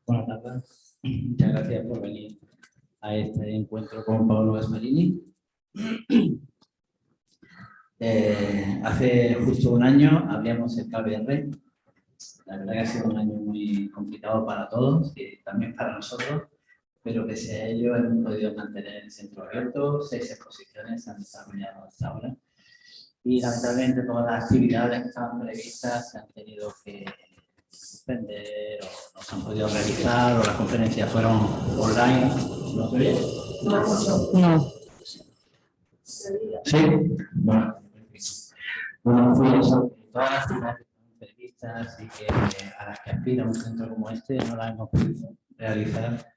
Buenas tardes. Muchas gracias por venir a este encuentro con Paolo Gasparini. Hace justo un año abríamos el KBR. La verdad que ha sido un año muy complicado para todos y también para nosotros, pero pese a ello hemos podido mantener el centro abierto, 6 exposiciones se han desarrollado hasta ahora y lamentablemente todas las actividades que estaban previstas se han tenido que suspender o no se han podido realizar o las conferencias fueron online. ¿Lo oyes? No. Sí. Bueno, pues todas las actividades previstas y que a las que aspira un centro como este no las hemos podido realizar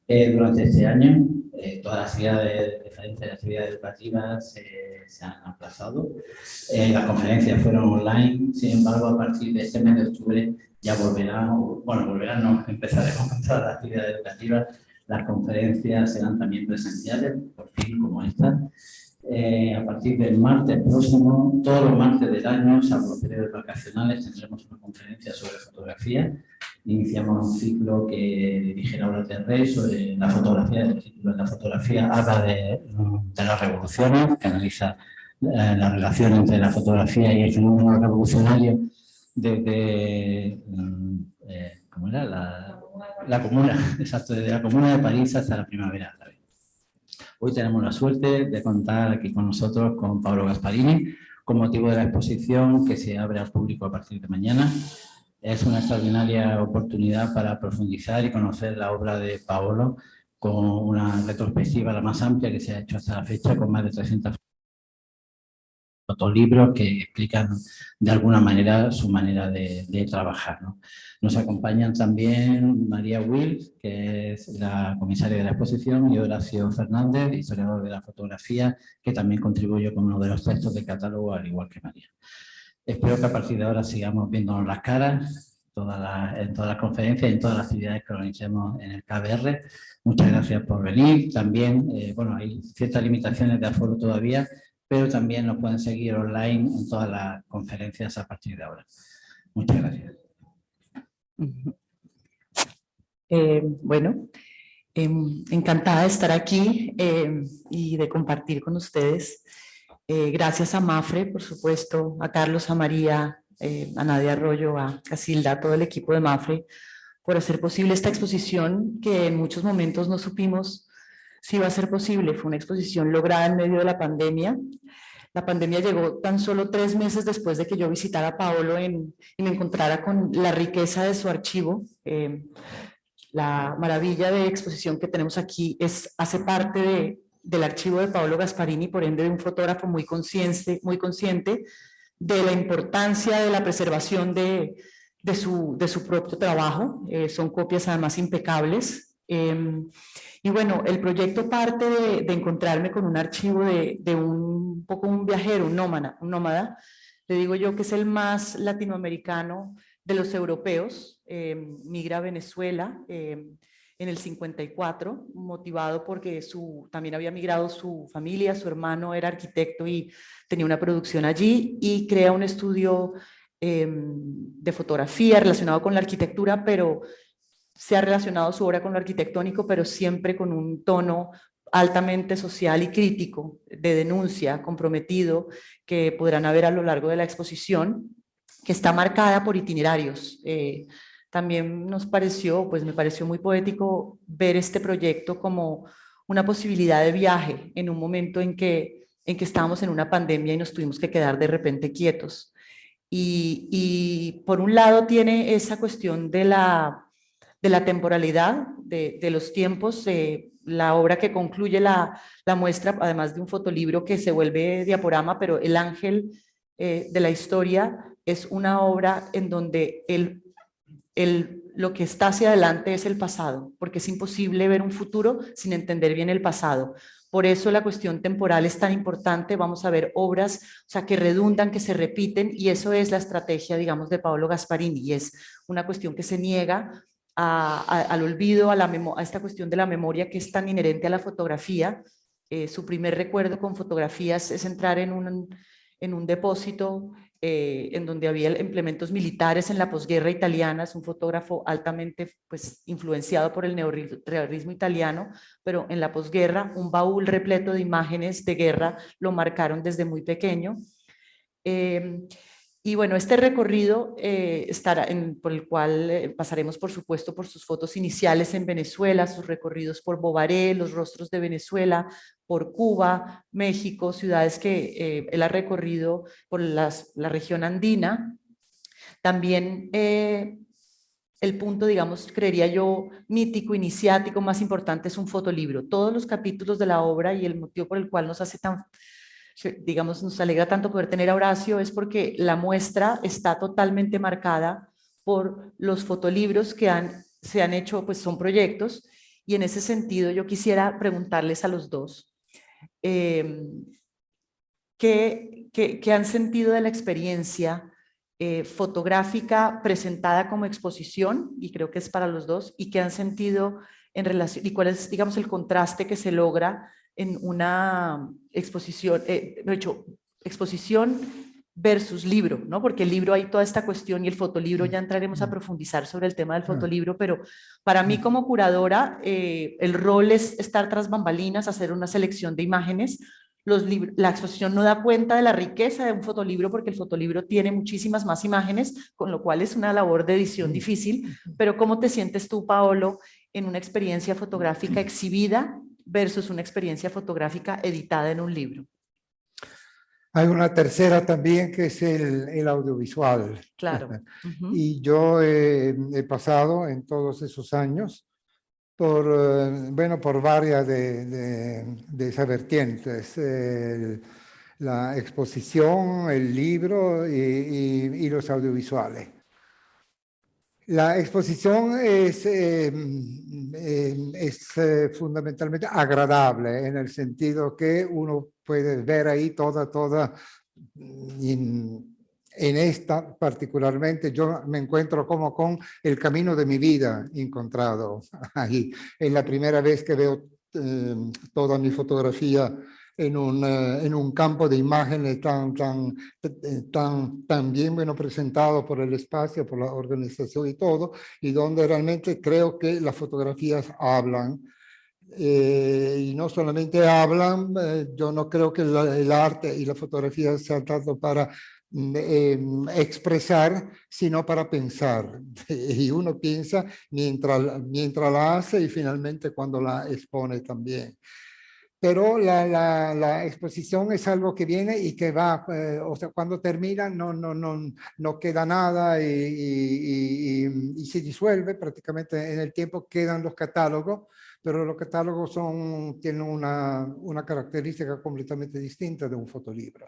durante este año. Todas las actividades, diferentes actividades educativas se han aplazado. Las conferencias fueron online, sin embargo, a partir de este mes de octubre ya volverán, no, empezaremos con todas las actividades educativas. Las conferencias serán también presenciales, por fin, como esta. A partir del martes próximo, todos los martes del año, salvo los periodos vacacionales, tendremos una conferencia sobre fotografía. Iniciamos un ciclo que dirige Laura Terré sobre la fotografía. El título de la fotografía habla de las revoluciones, que analiza la relación entre la fotografía y el fenómeno revolucionario desde ¿cómo era? La comuna, exacto, desde la comuna de París hasta la primavera árabe. Hoy tenemos la suerte de contar aquí con nosotros con Paolo Gasparini, con motivo de la exposición que se abre al público a partir de mañana. Es una extraordinaria oportunidad para profundizar y conocer la obra de Paolo con una retrospectiva la más amplia que se ha hecho hasta la fecha, con más de 300 libros que explican de alguna manera su manera de trabajar, ¿no? Nos acompañan también María Wills, que es la comisaria de la exposición, y Horacio Fernández, historiador de la fotografía, que también contribuye con uno de los textos del catálogo, al igual que María. Espero que a partir de ahora sigamos viéndonos las caras en todas las conferencias y en todas las actividades que organicemos en el KBR. Muchas gracias por venir. También, bueno, hay ciertas limitaciones de aforo todavía, pero también nos pueden seguir online en todas las conferencias a partir de ahora. Muchas gracias. Bueno, encantada de estar aquí y de compartir con ustedes. Gracias a Mafre, por supuesto, a Carlos, a María, a Nadia Arroyo, a Casilda, a todo el equipo de Mafre, por hacer posible esta exposición que en muchos momentos no supimos si iba a ser posible. Fue una exposición lograda en medio de la pandemia. La pandemia llegó tan solo 3 meses después de que yo visitara a Paolo y me encontrara con la riqueza de su archivo. La maravilla de exposición que tenemos aquí hace parte del archivo de Paolo Gasparini, por ende de un fotógrafo muy consciente de la importancia de la preservación de su propio trabajo. Son copias además impecables. Y bueno, el proyecto parte de encontrarme con un archivo de un poco un viajero, un nómada, le digo yo que es el más latinoamericano de los europeos. Migra a Venezuela en el 54, motivado porque también había migrado su familia, su hermano era arquitecto y tenía una producción allí, y crea un estudio de fotografía relacionado con la arquitectura, pero se ha relacionado su obra con lo arquitectónico, pero siempre con un tono altamente social y crítico, de denuncia, comprometido, que podrán ver a lo largo de la exposición, que está marcada por itinerarios. También me pareció muy poético ver este proyecto como una posibilidad de viaje en un momento en que estábamos en una pandemia y nos tuvimos que quedar de repente quietos. Y por un lado tiene esa cuestión de la temporalidad, de los tiempos, la obra que concluye la muestra, además de un fotolibro que se vuelve diaporama, pero el ángel de la historia es una obra en donde lo que está hacia adelante es el pasado, porque es imposible ver un futuro sin entender bien el pasado. Por eso la cuestión temporal es tan importante. Vamos a ver obras, o sea, que redundan, que se repiten, y eso es la estrategia, digamos, de Paolo Gasparini, y es una cuestión que se niega al olvido, a esta cuestión de la memoria que es tan inherente a la fotografía. Su primer recuerdo con fotografías es entrar en en un depósito en donde había implementos militares en la posguerra italiana. Es un fotógrafo altamente pues, influenciado por el neorrealismo italiano, pero en la posguerra un baúl repleto de imágenes de guerra lo marcaron desde muy pequeño. Y bueno, este recorrido por el cual pasaremos, por supuesto, por sus fotos iniciales en Venezuela, sus recorridos por Bovaré, los rostros de Venezuela, por Cuba, México, ciudades que él ha recorrido por la región andina. También el punto, digamos, creería yo, mítico, iniciático, más importante es un fotolibro. Todos los capítulos de la obra y el motivo por el cual nos hace tan, digamos, nos alegra tanto poder tener a Horacio es porque la muestra está totalmente marcada por los fotolibros que se han hecho, pues son proyectos, y en ese sentido yo quisiera preguntarles a los dos, ¿qué han sentido de la experiencia fotográfica presentada como exposición? Y creo que es para los dos, y qué han sentido en relación, y cuál es, digamos, el contraste que se logra en una exposición, de hecho, exposición versus libro, ¿no? Porque el libro hay toda esta cuestión y el fotolibro ya entraremos a profundizar sobre el tema del fotolibro, pero para mí como curadora el rol es estar tras bambalinas, hacer una selección de imágenes. La exposición no da cuenta de la riqueza de un fotolibro porque el fotolibro tiene muchísimas más imágenes, con lo cual es una labor de edición difícil, pero ¿cómo te sientes tú, Paolo, en una experiencia fotográfica exhibida versus una experiencia fotográfica editada en un libro? Hay una tercera también que es el audiovisual. Claro. Y yo he pasado en todos esos años por varias de esas vertientes. La exposición, el libro y los audiovisuales. La exposición es fundamentalmente agradable en el sentido que uno puede ver ahí toda, en esta particularmente yo me encuentro como con el camino de mi vida encontrado ahí. Es la primera vez que veo toda mi fotografía en un campo de imágenes tan bien bueno presentado por el espacio, por la organización y todo, y donde realmente creo que las fotografías hablan. Y no solamente hablan, yo no creo que el arte y la fotografía sean tanto para expresar, sino para pensar. Y uno piensa mientras la hace y finalmente cuando la expone también. Pero la exposición es algo que viene y que va, o sea, cuando termina no queda nada y se disuelve prácticamente en el tiempo, quedan los catálogos, pero los catálogos tienen una característica completamente distinta de un fotolibro.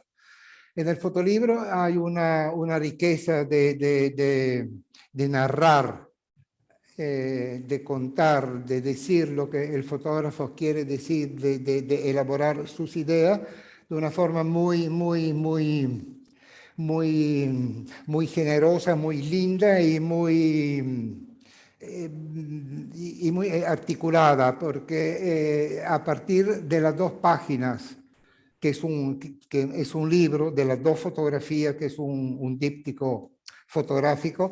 En el fotolibro hay una riqueza de narrar, de contar, de decir lo que el fotógrafo quiere decir, de elaborar sus ideas de una forma muy generosa, muy linda y muy articulada, porque a partir de las 2 páginas, que es un libro, de las 2 fotografías, que es un díptico fotográfico,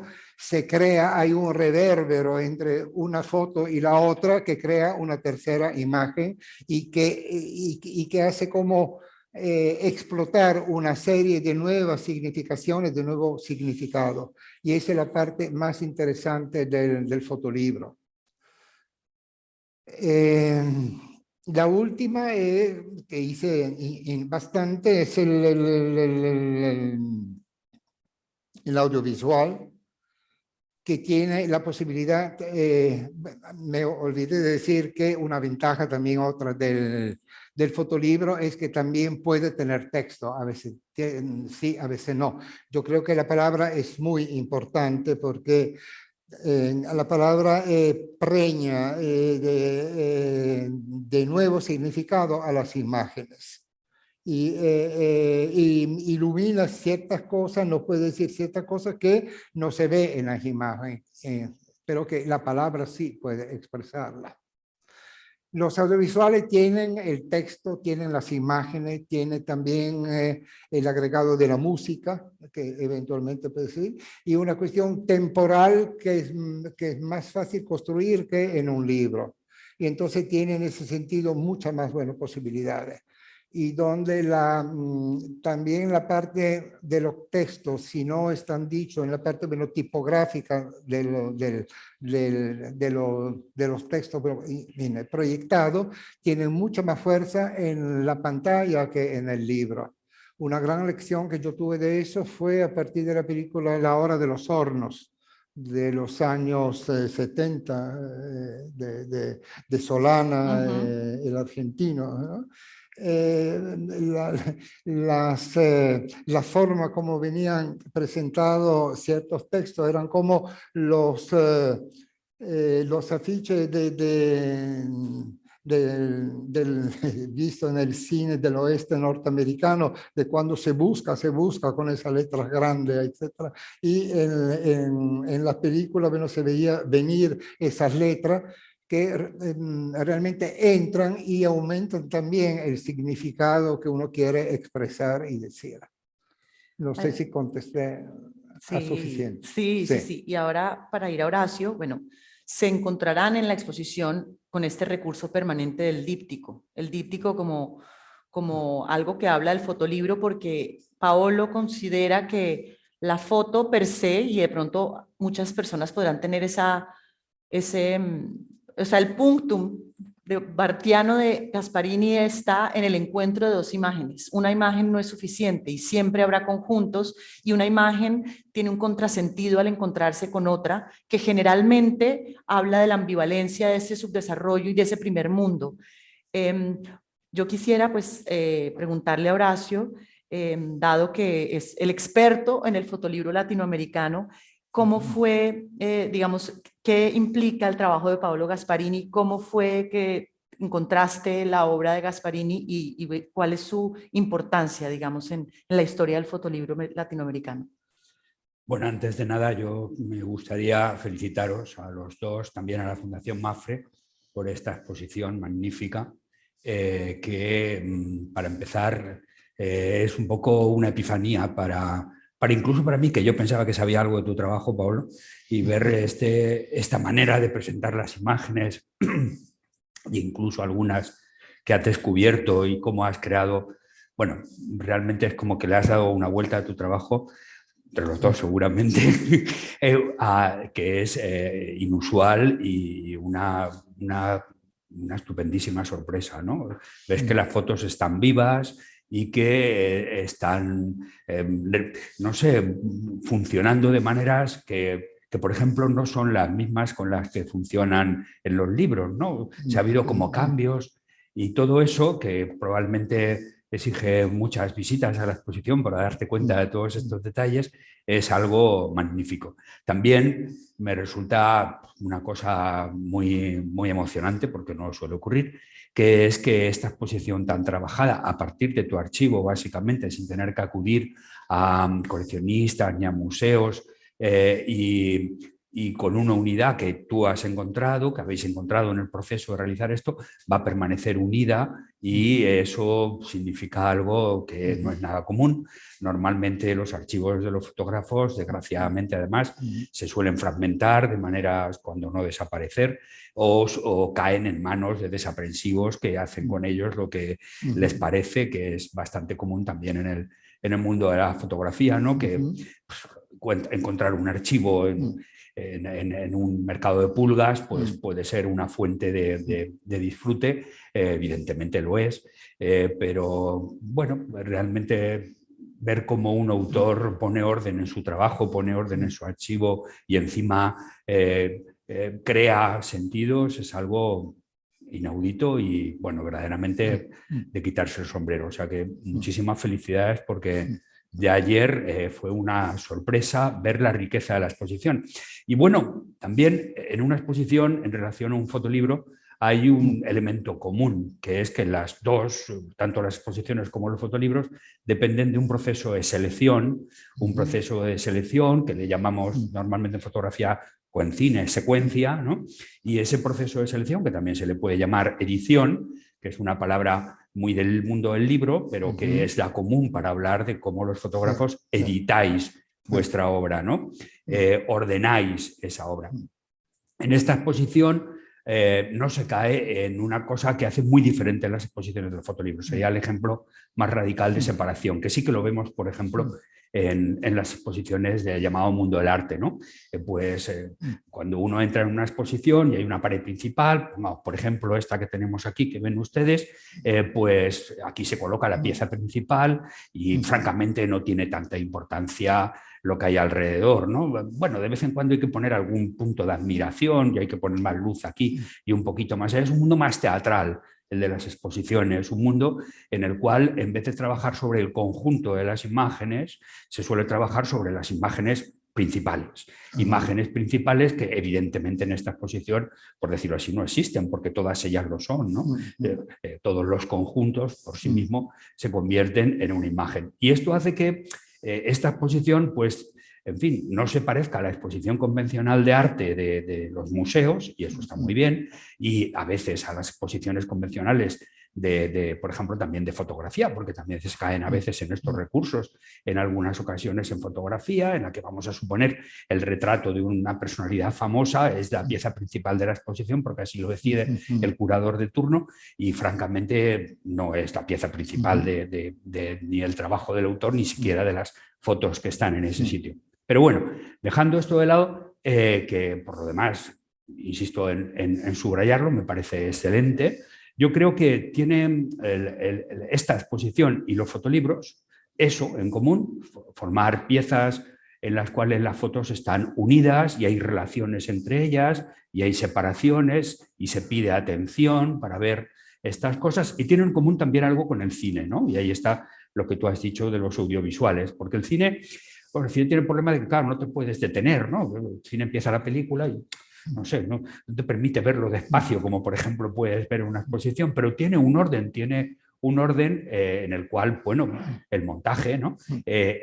hay un revérbero entre una foto y la otra que crea una tercera imagen y que hace como explotar una serie de nuevas significaciones, de nuevos significados. Y esa es la parte más interesante del fotolibro. La última que hice bastante es el audiovisual, que tiene la posibilidad, me olvidé de decir que una ventaja también otra del fotolibro es que también puede tener texto, a veces sí, a veces no. Yo creo que la palabra es muy importante porque la palabra preña de nuevo significado a las imágenes. Y ilumina ciertas cosas, nos puede decir ciertas cosas que no se ve en las imágenes, pero que la palabra sí puede expresarla. Los audiovisuales tienen el texto, tienen las imágenes, tiene también el agregado de la música, que eventualmente puede ser, y una cuestión temporal que es más fácil construir que en un libro. Y entonces tiene en ese sentido muchas más buenas posibilidades. Y donde también la parte de los textos, si no están dichos en la parte tipográfica de los textos proyectados, tienen mucha más fuerza en la pantalla que en el libro. Una gran lección que yo tuve de eso fue a partir de la película La Hora de los Hornos, de los años 70, de Solana, el argentino, ¿no? La forma como venían presentados ciertos textos eran como los afiches visto en el cine del oeste norteamericano, de cuando se busca con esas letras grandes, etc. Y en la película, bueno, se veía venir esas letras que realmente entran y aumentan también el significado que uno quiere expresar y decir. No sé si contesté a suficiente. Sí. Y ahora, para ir a Horacio, bueno, se encontrarán en la exposición con este recurso permanente del díptico. El díptico como algo que habla del fotolibro, porque Paolo considera que la foto per se, y de pronto muchas personas podrán tener el punctum bartiano de Gasparini está en el encuentro de dos imágenes. Una imagen no es suficiente y siempre habrá conjuntos, y una imagen tiene un contrasentido al encontrarse con otra que generalmente habla de la ambivalencia de ese subdesarrollo y de ese primer mundo. Yo quisiera pues preguntarle a Horacio, dado que es el experto en el fotolibro latinoamericano, ¿cómo fue, digamos, qué implica el trabajo de Paolo Gasparini? ¿Cómo fue que encontraste la obra de Gasparini y cuál es su importancia, digamos, en la historia del fotolibro latinoamericano? Bueno, antes de nada, yo me gustaría felicitaros a los dos, también a la Fundación MAFRE, por esta exposición magnífica, que para empezar es un poco una epifanía para incluso para mí, que yo pensaba que sabía algo de tu trabajo, Paolo, y ver esta manera de presentar las imágenes e incluso algunas que has descubierto y cómo has creado. Bueno, realmente es como que le has dado una vuelta a tu trabajo, entre los dos seguramente, que es inusual y una estupendísima sorpresa, ¿no? Ves que las fotos están vivas y que están, no sé, funcionando de maneras que, por ejemplo, no son las mismas con las que funcionan en los libros, ¿no? Se ha habido como cambios y todo eso que probablemente exige muchas visitas a la exposición para darte cuenta de todos estos detalles, es algo magnífico. También me resulta una cosa muy, muy emocionante, porque no suele ocurrir, que es que esta exposición tan trabajada a partir de tu archivo, básicamente, sin tener que acudir a coleccionistas ni a museos, y con una unidad que tú has encontrado, que habéis encontrado en el proceso de realizar esto, va a permanecer unida, y eso significa algo que no es nada común. Normalmente los archivos de los fotógrafos, desgraciadamente además, se suelen fragmentar de maneras, cuando no desaparecer, o caen en manos de desaprensivos que hacen con ellos lo que les parece, que es bastante común también en el mundo de la fotografía, ¿no? Que encontrar un archivo en un mercado de pulgas, pues puede ser una fuente de disfrute, evidentemente lo es, pero bueno, realmente ver cómo un autor pone orden en su trabajo, pone orden en su archivo y encima crea sentidos, es algo inaudito y, bueno, verdaderamente de quitarse el sombrero. O sea que muchísimas felicidades, porque de ayer fue una sorpresa ver la riqueza de la exposición. Y bueno, también en una exposición en relación a un fotolibro hay un elemento común, que es que las dos, tanto las exposiciones como los fotolibros, dependen de un proceso de selección, que le llamamos normalmente en fotografía o en cine secuencia, ¿no? Y ese proceso de selección, que también se le puede llamar edición, que es una palabra muy del mundo del libro, pero que es la común para hablar de cómo los fotógrafos editáis vuestra obra, ¿no? Ordenáis esa obra. En esta exposición no se cae en una cosa que hace muy diferente en las exposiciones de los fotolibros. Sería el ejemplo más radical de separación, que sí que lo vemos, por ejemplo, en las exposiciones del llamado mundo del arte, ¿no? Cuando uno entra en una exposición y hay una pared principal, por ejemplo esta que tenemos aquí, que ven ustedes, pues aquí se coloca la pieza principal y francamente no tiene tanta importancia lo que hay alrededor, ¿no? Bueno, de vez en cuando hay que poner algún punto de admiración y hay que poner más luz aquí y un poquito más. Es un mundo más teatral, el de las exposiciones, un mundo en el cual, en vez de trabajar sobre el conjunto de las imágenes, se suele trabajar sobre las imágenes principales. Imágenes principales que evidentemente en esta exposición, por decirlo así, no existen, porque todas ellas lo son, ¿no? Todos los conjuntos por sí mismos se convierten en una imagen. Y esto hace que esta exposición, pues, en fin, no se parezca a la exposición convencional de arte de los museos, y eso está muy bien, y a veces a las exposiciones convencionales por ejemplo, también de fotografía, porque también se caen a veces en estos recursos, en algunas ocasiones en fotografía, en la que vamos a suponer el retrato de una personalidad famosa, es la pieza principal de la exposición, porque así lo decide el curador de turno, y francamente no es la pieza principal ni el trabajo del autor, ni siquiera de las fotos que están en ese sitio. Pero bueno, dejando esto de lado, que por lo demás, insisto en subrayarlo, me parece excelente. Yo creo que tienen esta exposición y los fotolibros eso en común, formar piezas en las cuales las fotos están unidas y hay relaciones entre ellas y hay separaciones y se pide atención para ver estas cosas, y tienen en común también algo con el cine, ¿no? Y ahí está lo que tú has dicho de los audiovisuales, porque el cine tiene el problema de que, claro, no te puedes detener, ¿no? El cine empieza la película y no sé, no te permite verlo despacio, como por ejemplo puedes ver en una exposición, pero tiene un orden en el cual, bueno, el montaje, ¿no?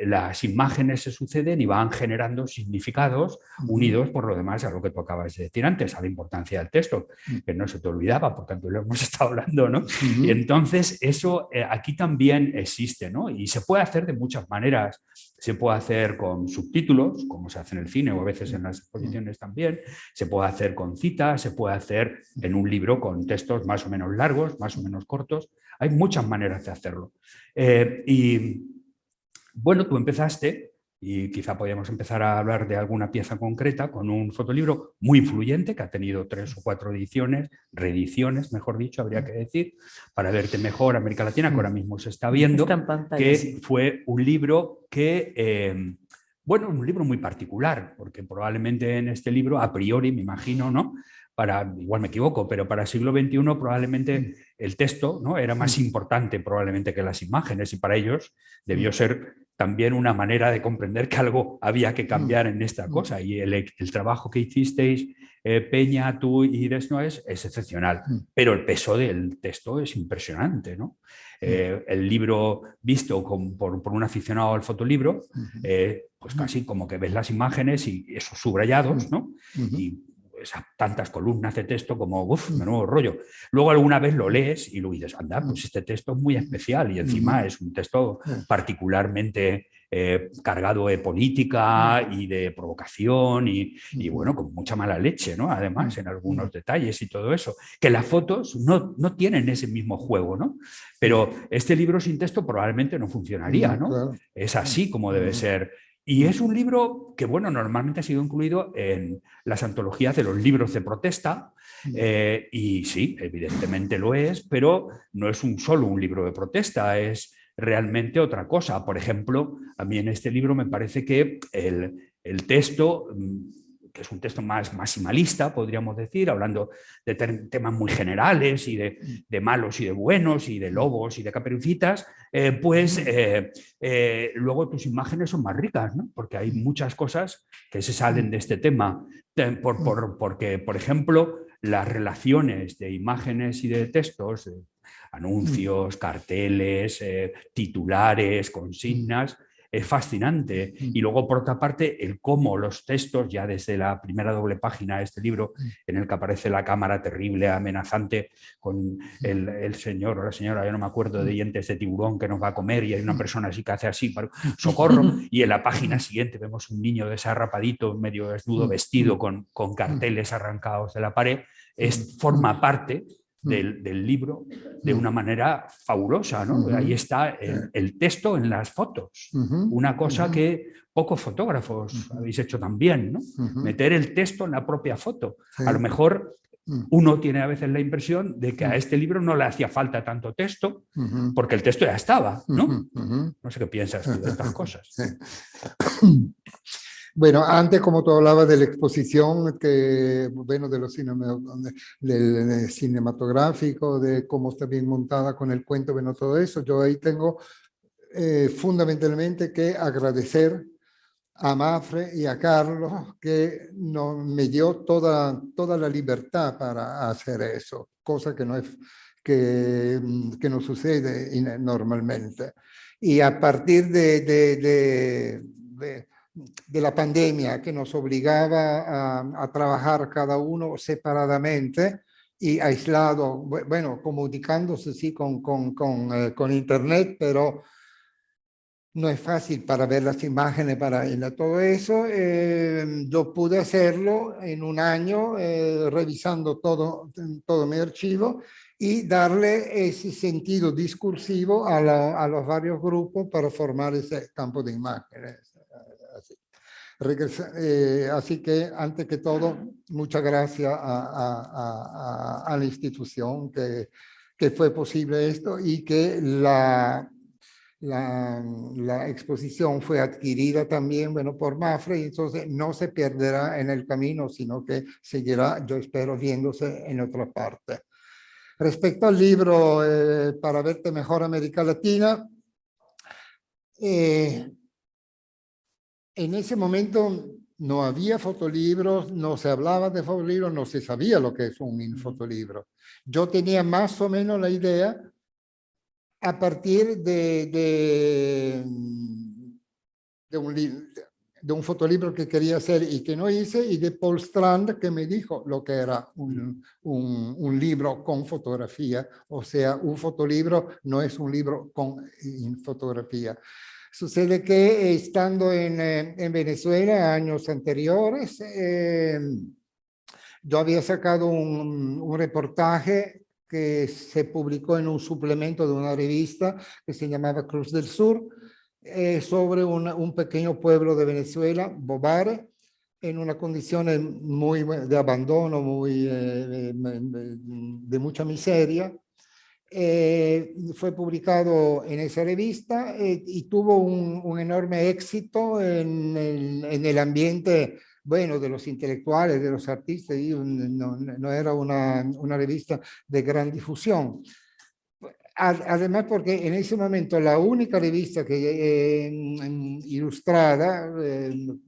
Las imágenes se suceden y van generando significados unidos por lo demás a lo que tú acabas de decir antes, a la importancia del texto, que no se te olvidaba, por tanto lo hemos estado hablando, ¿no? Y entonces eso aquí también existe, ¿no? Y se puede hacer de muchas maneras. Se puede hacer con subtítulos, como se hace en el cine o a veces en las exposiciones también. Se puede hacer con citas, se puede hacer en un libro con textos más o menos largos, más o menos cortos. Hay muchas maneras de hacerlo. Y bueno, tú empezaste, y quizá podríamos empezar a hablar de alguna pieza concreta, con un fotolibro muy influyente que ha tenido 3 o 4 ediciones, reediciones, mejor dicho, habría que decir, Para verte mejor, América Latina, que ahora mismo se está viendo, que fue un libro que, bueno, un libro muy particular, porque probablemente en este libro, a priori, me imagino, ¿no? Igual me equivoco, pero para el siglo XXI probablemente el texto, ¿no? Era más importante probablemente que las imágenes, y para ellos debió ser también una manera de comprender que algo había que cambiar en esta cosa, y el trabajo que hicisteis, Peña, tú y Desnoes, es excepcional, pero el peso del texto es impresionante, ¿no? El libro visto por un aficionado al fotolibro, pues casi como que ves las imágenes y esos subrayados, ¿no? Y tantas columnas de texto como, menudo rollo. Luego alguna vez lo lees y luego dices, anda, pues este texto es muy especial, y encima es un texto particularmente cargado de política y de provocación y bueno, con mucha mala leche, ¿no? Además, en algunos detalles y todo eso. Que las fotos no tienen ese mismo juego, ¿no? Pero este libro sin texto probablemente no funcionaría, ¿no? Claro. Es así como debe ser. Y es un libro que, bueno, normalmente ha sido incluido en las antologías de los libros de protesta, y sí, evidentemente lo es, pero no es solo un libro de protesta, es realmente otra cosa. Por ejemplo, a mí en este libro me parece que el texto, que es un texto más maximalista, podríamos decir, hablando de temas muy generales y de malos y de buenos y de lobos y de caperucitas, luego tus imágenes son más ricas, ¿no? Porque hay muchas cosas que se salen de este tema, porque, por ejemplo, las relaciones de imágenes y de textos, anuncios, carteles, titulares, consignas, es fascinante. Y luego, por otra parte, el cómo los textos, ya desde la primera doble página de este libro, en el que aparece la cámara terrible, amenazante, con el señor o la señora, yo no me acuerdo, de dientes de tiburón que nos va a comer, y hay una persona así que hace así, socorro, y en la página siguiente vemos un niño desarrapadito, medio desnudo, vestido con carteles arrancados de la pared. Forma parte del libro de una manera fabulosa, ¿no? Ahí está el texto en las fotos, una cosa que pocos fotógrafos habéis hecho también, ¿no? Meter el texto en la propia foto. A lo mejor uno tiene a veces la impresión de que a este libro no le hacía falta tanto texto, porque el texto ya estaba, ¿no? No sé qué piensas tú de estas cosas. Bueno, antes, como tú hablabas de la exposición, que, bueno, del cinematográfico, de cómo está bien montada con el cuento, bueno, todo eso, yo ahí tengo fundamentalmente que agradecer a Mafre y a Carlos, que me dio toda la libertad para hacer eso, cosa que no es que no sucede normalmente. Y a partir de la pandemia, que nos obligaba a trabajar cada uno separadamente y aislado, bueno, comunicándose sí con internet, pero no es fácil para ver las imágenes, para todo eso. Yo pude hacerlo en un año, revisando todo mi archivo y darle ese sentido discursivo a los varios grupos para formar ese campo de imágenes. Así que, antes que todo, muchas gracias a la institución que fue posible esto y que la exposición fue adquirida también, bueno, por Mafre, y entonces no se perderá en el camino, sino que seguirá, yo espero, viéndose en otra parte. Respecto al libro Para verte mejor América Latina, en ese momento no había fotolibros, no se hablaba de fotolibros, no se sabía lo que es un fotolibro. Yo tenía más o menos la idea a partir de un fotolibro que quería hacer y que no hice, y de Paul Strand, que me dijo lo que era un libro con fotografía. O sea, un fotolibro no es un libro con fotografía. Sucede que estando en Venezuela años anteriores, yo había sacado un reportaje que se publicó en un suplemento de una revista que se llamaba Cruz del Sur, sobre un pequeño pueblo de Venezuela, Bobare, en una condición muy de abandono, de mucha miseria. Fue publicado en esa revista y tuvo un enorme éxito en el ambiente, bueno, de los intelectuales, de los artistas, y no era una revista de gran difusión. Además, porque en ese momento la única revista que ilustrada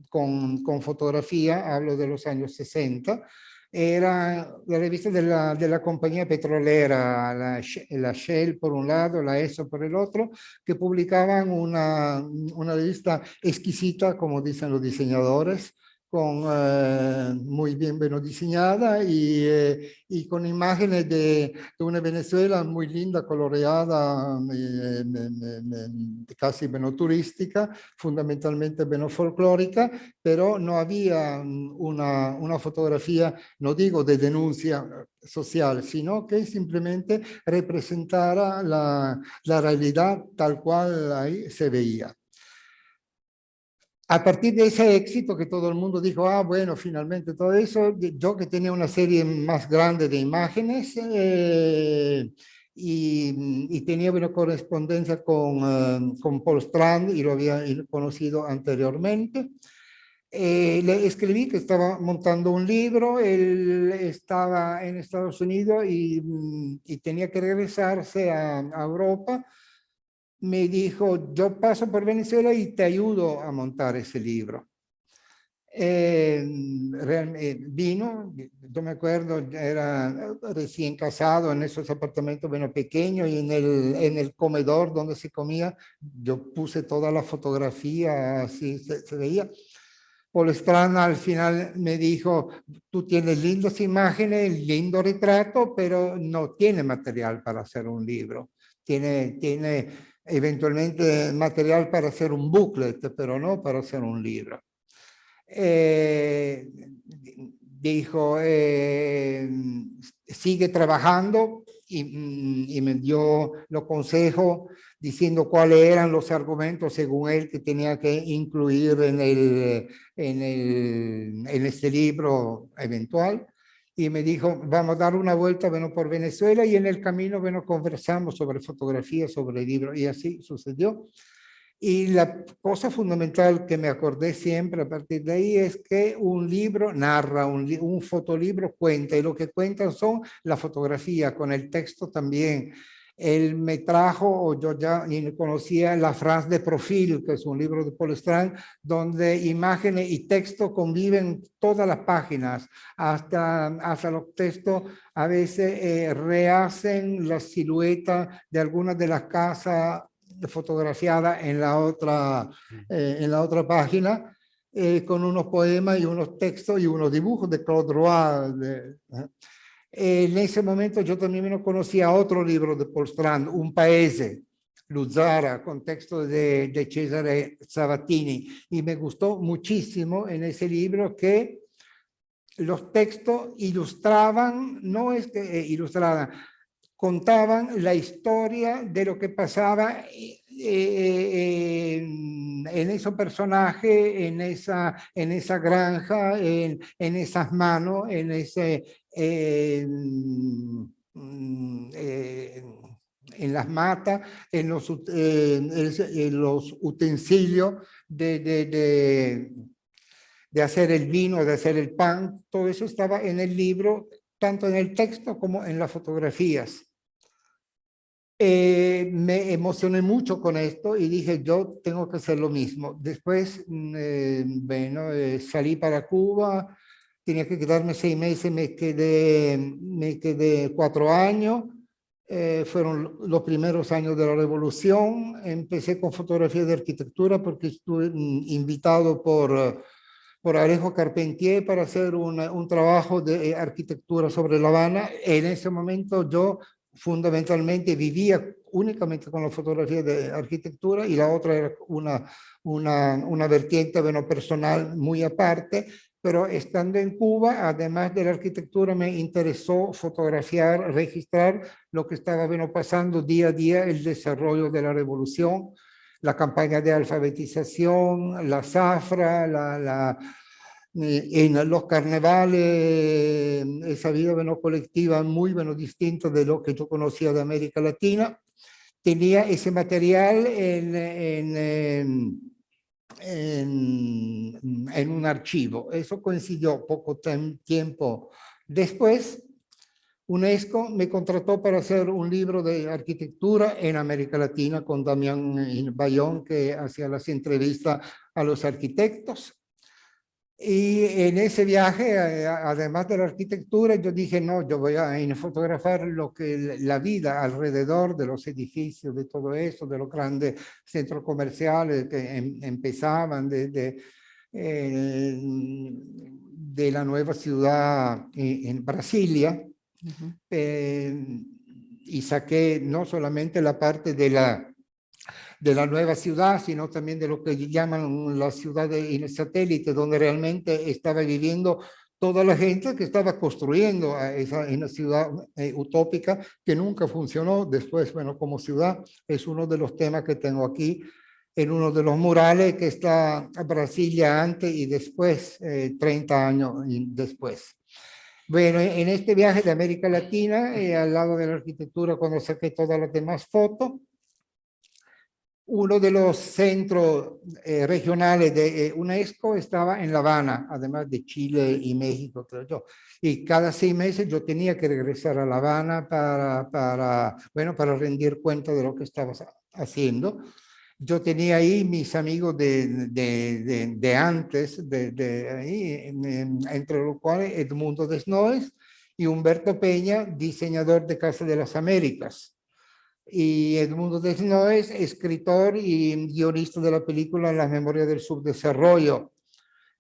con fotografía, hablo de los años 60, era la revista de la compañía petrolera, la Shell por un lado, la Esso por el otro, que publicaban una revista exquisita, como dicen los diseñadores, muy bien diseñada y con imágenes de una Venezuela muy linda, coloreada, casi turística, fundamentalmente folclórica, pero no había una fotografía, no digo de denuncia social, sino que simplemente representara la realidad tal cual ahí se veía. A partir de ese éxito que todo el mundo dijo, ah, bueno, finalmente todo eso, yo que tenía una serie más grande de imágenes y tenía una correspondencia con Paul Strand, y lo había conocido anteriormente, le escribí que estaba montando un libro, él estaba en Estados Unidos y tenía que regresarse a Europa. Me dijo, yo paso por Venezuela y te ayudo a montar ese libro. Vino, yo me acuerdo, era recién casado en esos apartamentos bueno, pequeños y en el comedor donde se comía, yo puse toda la fotografía, así se veía. Paul Strand al final me dijo, tú tienes lindas imágenes, lindo retrato, pero no tiene material para hacer un libro. Tiene eventualmente material para hacer un booklet, pero no para hacer un libro. Dijo, sigue trabajando y me dio los consejos diciendo cuáles eran los argumentos según él que tenía que incluir en este libro eventual. Y me dijo, vamos a dar una vuelta, bueno, por Venezuela y en el camino, bueno, conversamos sobre fotografía, sobre el libro y así sucedió. Y la cosa fundamental que me acordé siempre a partir de ahí es que un libro narra, un fotolibro cuenta, y lo que cuentan son la fotografía, con el texto también. Él me trajo, o yo ya conocía La frase de perfil, que es un libro de Paul Strand, donde imágenes y texto conviven todas las páginas, hasta los textos a veces rehacen la silueta de algunas de las casas fotografiada en la otra página, con unos poemas y unos textos y unos dibujos de Claude Roy. En ese momento yo también no conocía otro libro de Paul Strand, Un Paese, Luzzara, con texto de Cesare Sabatini, y me gustó muchísimo en ese libro que los textos ilustraban, no es que ilustraban, contaban la historia de lo que pasaba en esos personajes, en esa granja, en esas manos, en las matas, en los utensilios de hacer el vino, de hacer el pan. Todo eso estaba en el libro, tanto en el texto como en las fotografías. Me emocioné mucho con esto y dije, yo tengo que hacer lo mismo. Después, salí para Cuba, tenía que quedarme 6 meses, me quedé 4 años. Fueron los primeros años de la revolución. Empecé con fotografía de arquitectura porque estuve invitado por Alejo Carpentier para hacer un trabajo de arquitectura sobre La Habana. En ese momento yo fundamentalmente vivía únicamente con la fotografía de arquitectura y la otra era una vertiente bueno, personal muy aparte, pero estando en Cuba, además de la arquitectura, me interesó fotografiar, registrar lo que estaba bueno, pasando día a día, el desarrollo de la revolución, la campaña de alfabetización, la zafra, en los carnavales, esa vida bueno, colectiva muy bueno, distinta de lo que yo conocía de América Latina. Tenía ese material en un archivo. Eso coincidió poco tiempo después. UNESCO me contrató para hacer un libro de arquitectura en América Latina con Damián Bayón, que hacía las entrevistas a los arquitectos. Y en ese viaje, además de la arquitectura, yo dije, no, yo voy a fotografar la vida alrededor de los edificios, de todo eso, de los grandes centros comerciales que empezaban de la nueva ciudad en Brasilia. Y saqué no solamente la parte de la nueva ciudad, sino también de lo que llaman la ciudad en el satélite, donde realmente estaba viviendo toda la gente que estaba construyendo una ciudad utópica que nunca funcionó. Después, bueno, como ciudad, es uno de los temas que tengo aquí en uno de los murales que está Brasilia antes y después, 30 años después. Bueno, en este viaje de América Latina, al lado de la arquitectura, cuando saqué todas las demás fotos, uno de los centros regionales de UNESCO estaba en La Habana, además de Chile y México, creo yo. Y cada 6 meses yo tenía que regresar a La Habana para rendir cuenta de lo que estaba haciendo. Yo tenía ahí mis amigos de antes, ahí, entre los cuales Edmundo Desnoes y Humberto Peña, diseñador de Casa de las Américas. Y Edmundo Desnoes, escritor y guionista de la película Las Memorias del Subdesarrollo.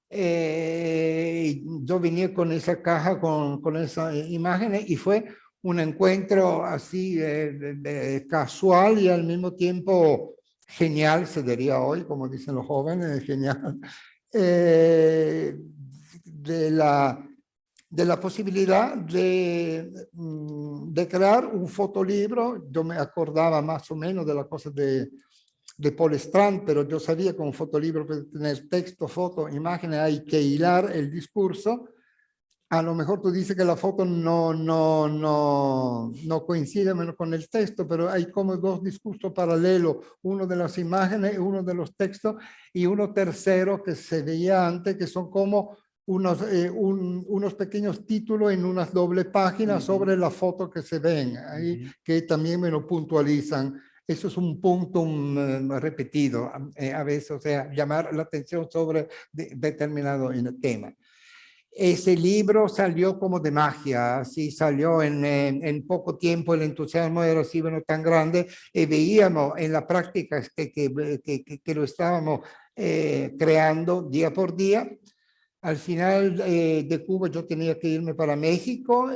Yo venía con esa caja, con esas imágenes, y fue un encuentro así casual y al mismo tiempo genial, se diría hoy, como dicen los jóvenes, genial, de la posibilidad de crear un fotolibro. Yo me acordaba más o menos de la cosa de Paul Strand, pero yo sabía que un fotolibro puede tener texto, foto, imágenes, hay que hilar el discurso. A lo mejor tú dices que la foto no coincide menos con el texto, pero hay como dos discursos paralelos, uno de las imágenes, uno de los textos y uno tercero que se veía antes, que son como unos pequeños títulos en unas dobles páginas sobre la foto que se ven, ahí, que también me lo puntualizan. Eso es un punto repetido a veces, o sea, llamar la atención sobre determinado tema. Ese libro salió como de magia, así salió en poco tiempo, el entusiasmo era así, bueno, tan grande, y veíamos en la práctica que lo estábamos creando día por día. Al final de Cuba yo tenía que irme para México.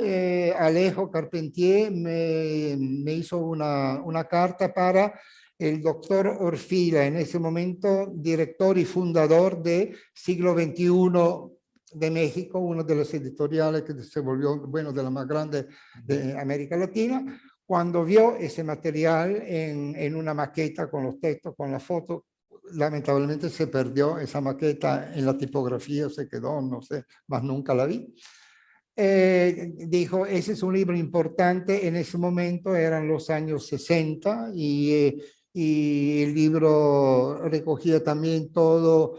Alejo Carpentier me hizo una carta para el doctor Orfila, en ese momento director y fundador de Siglo XXI de México, uno de los editoriales que se volvió, bueno, de la más grande de América Latina. Cuando vio ese material en una maqueta con los textos, con la foto, lamentablemente se perdió esa maqueta en la tipografía, se quedó, no sé, más nunca la vi. Dijo, ese es un libro importante, en ese momento eran los años 60 y el libro recogía también todo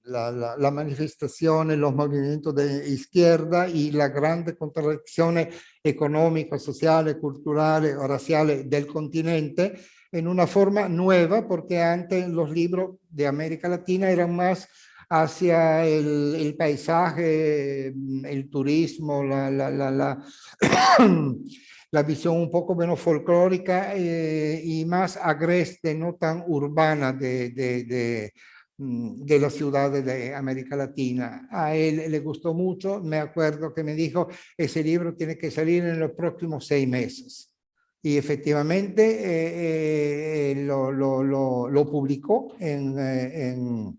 la manifestación, los movimientos de izquierda y las grandes contradicciones económicas, sociales, culturales, raciales del continente, en una forma nueva, porque antes los libros de América Latina eran más hacia el paisaje, el turismo, la visión un poco menos folclórica y más agreste, no tan urbana de las ciudades de América Latina. A él le gustó mucho, me acuerdo que me dijo, ese libro tiene que salir en los próximos 6 meses. Y efectivamente lo publicó en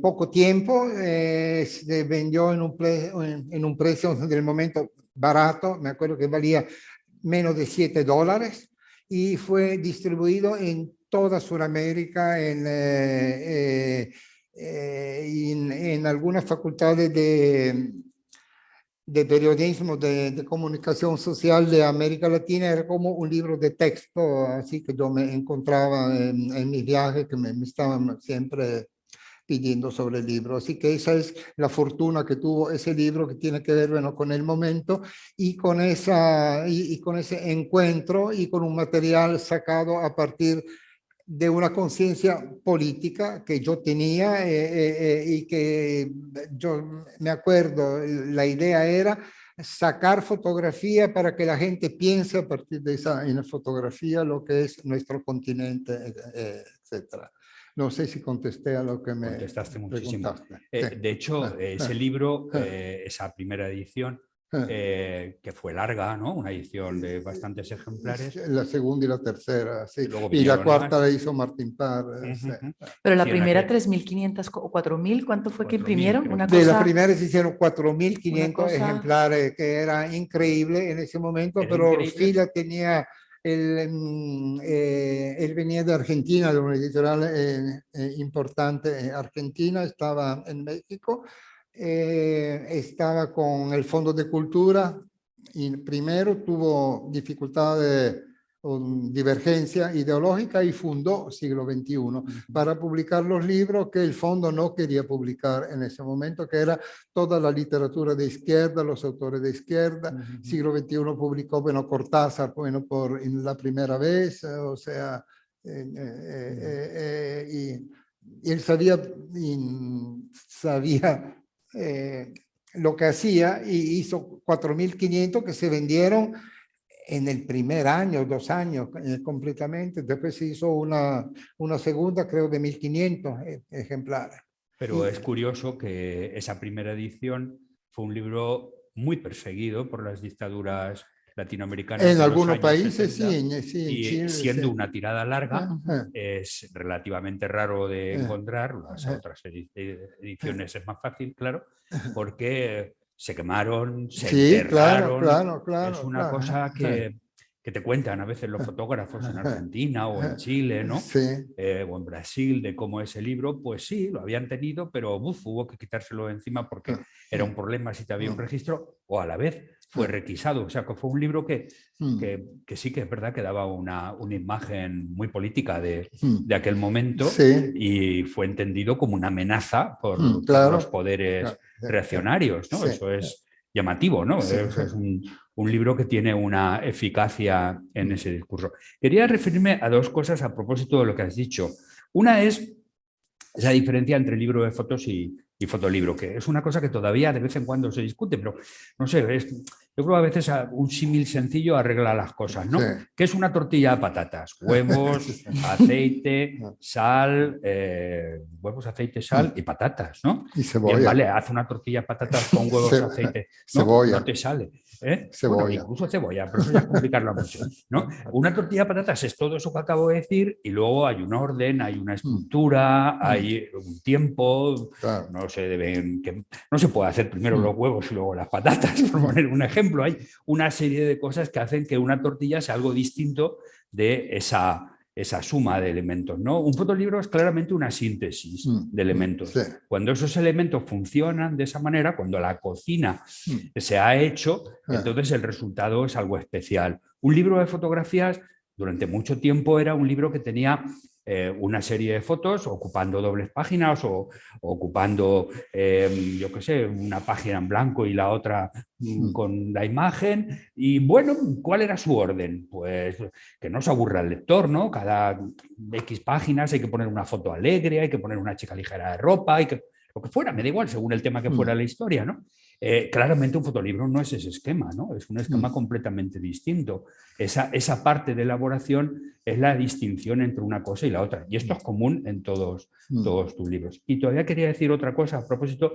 poco tiempo, se vendió en un precio del momento barato, me acuerdo que valía menos de $7, y fue distribuido en toda Sudamérica, en algunas facultades de periodismo, de comunicación social de América Latina. Era como un libro de texto, así que yo me encontraba en mis viajes, que me estaban siempre pidiendo sobre el libro. Así que esa es la fortuna que tuvo ese libro, que tiene que ver, bueno, con el momento y con ese encuentro y con un material sacado a partir de una conciencia política que yo tenía y que yo me acuerdo, la idea era sacar fotografía para que la gente piense a partir de en la fotografía lo que es nuestro continente, etcétera. No sé si contesté a lo que me contestaste muchísimo. preguntaste. De hecho, ese libro, esa primera edición, que fue larga, ¿no? Una edición de bastantes ejemplares. La segunda y la tercera, sí. Y la cuarta la hizo Martín Parr. Sí. Pero la primera 3.500 o 4.000, ¿cuánto fue que imprimieron? Una de cosa, las primeras se hicieron 4.500 cosa... ejemplares, que era increíble en ese momento, pero Orfila tenía, él venía de Argentina, de una editorial importante Argentina, estaba en México, estaba con el Fondo de Cultura, y primero tuvo dificultades divergencia ideológica y fundó Siglo XXI para publicar los libros que el fondo no quería publicar en ese momento, que era toda la literatura de izquierda, los autores de izquierda. Siglo XXI publicó, bueno, Cortázar, bueno, en la primera vez, o sea, y él sabía lo que hacía y hizo 4.500 que se vendieron en el primer año, 2 años completamente. Después se hizo una segunda, creo, de 1.500 ejemplares. Pero es curioso que esa primera edición fue un libro muy perseguido por las dictaduras latinoamericanas. En algunos países, 70, sí, y Chile, siendo sí. una tirada larga, es relativamente raro de encontrar. Las otras ediciones es más fácil, claro, porque se quemaron, se enterraron. Claro, es una cosa que te cuentan a veces los fotógrafos en Argentina o en Chile, ¿no? Sí. O en Brasil, de cómo ese libro, pues sí, lo habían tenido, pero hubo que quitárselo de encima porque era un problema si te había un registro, o a la vez fue requisado. O sea, que fue un libro que sí que es verdad que daba una imagen muy política de aquel momento, y fue entendido como una amenaza por los poderes reaccionarios, ¿no? Sí. Eso es llamativo, ¿no? Sí. Eso es un libro que tiene una eficacia en ese discurso. Quería referirme a 2 cosas a propósito de lo que has dicho. Una es esa diferencia entre libro de fotos y fotolibro, que es una cosa que todavía de vez en cuando se discute, pero no sé, yo creo que a veces un símil sencillo arregla las cosas, ¿no? Sí. ¿Qué es una tortilla de patatas? Huevos, aceite, sal, huevos, aceite, sal y patatas, ¿no? Y cebolla. Bien, vale, haz una tortilla de patatas con huevos, aceite. No, Cebolla. no te sale. Cebolla. Bueno, incluso cebolla, pero eso ya es complicarlo mucho, ¿no? Una tortilla de patatas es todo eso que acabo de decir, y luego hay un orden, hay una estructura, hay un tiempo, Claro. no se puede hacer primero los huevos y luego las patatas, por poner un ejemplo. Hay una serie de cosas que hacen que una tortilla sea algo distinto de esa suma de elementos, ¿no? Un fotolibro es claramente una síntesis de elementos. Sí. Cuando esos elementos funcionan de esa manera, cuando la cocina se ha hecho, entonces el resultado es algo especial. Un libro de fotografías durante mucho tiempo era un libro que tenía una serie de fotos ocupando dobles páginas o ocupando, yo qué sé, una página en blanco y la otra con la imagen. Y bueno, ¿cuál era su orden? Pues que no se aburra el lector, ¿no? Cada X páginas hay que poner una foto alegre, hay que poner una chica ligera de ropa, lo que fuera, me da igual, según el tema que fuera la historia, ¿no? Claramente un fotolibro no es ese esquema, ¿no? Es un esquema completamente distinto. Esa parte de elaboración es la distinción entre una cosa y la otra. Y esto es común en todos tus libros. Y todavía quería decir otra cosa a propósito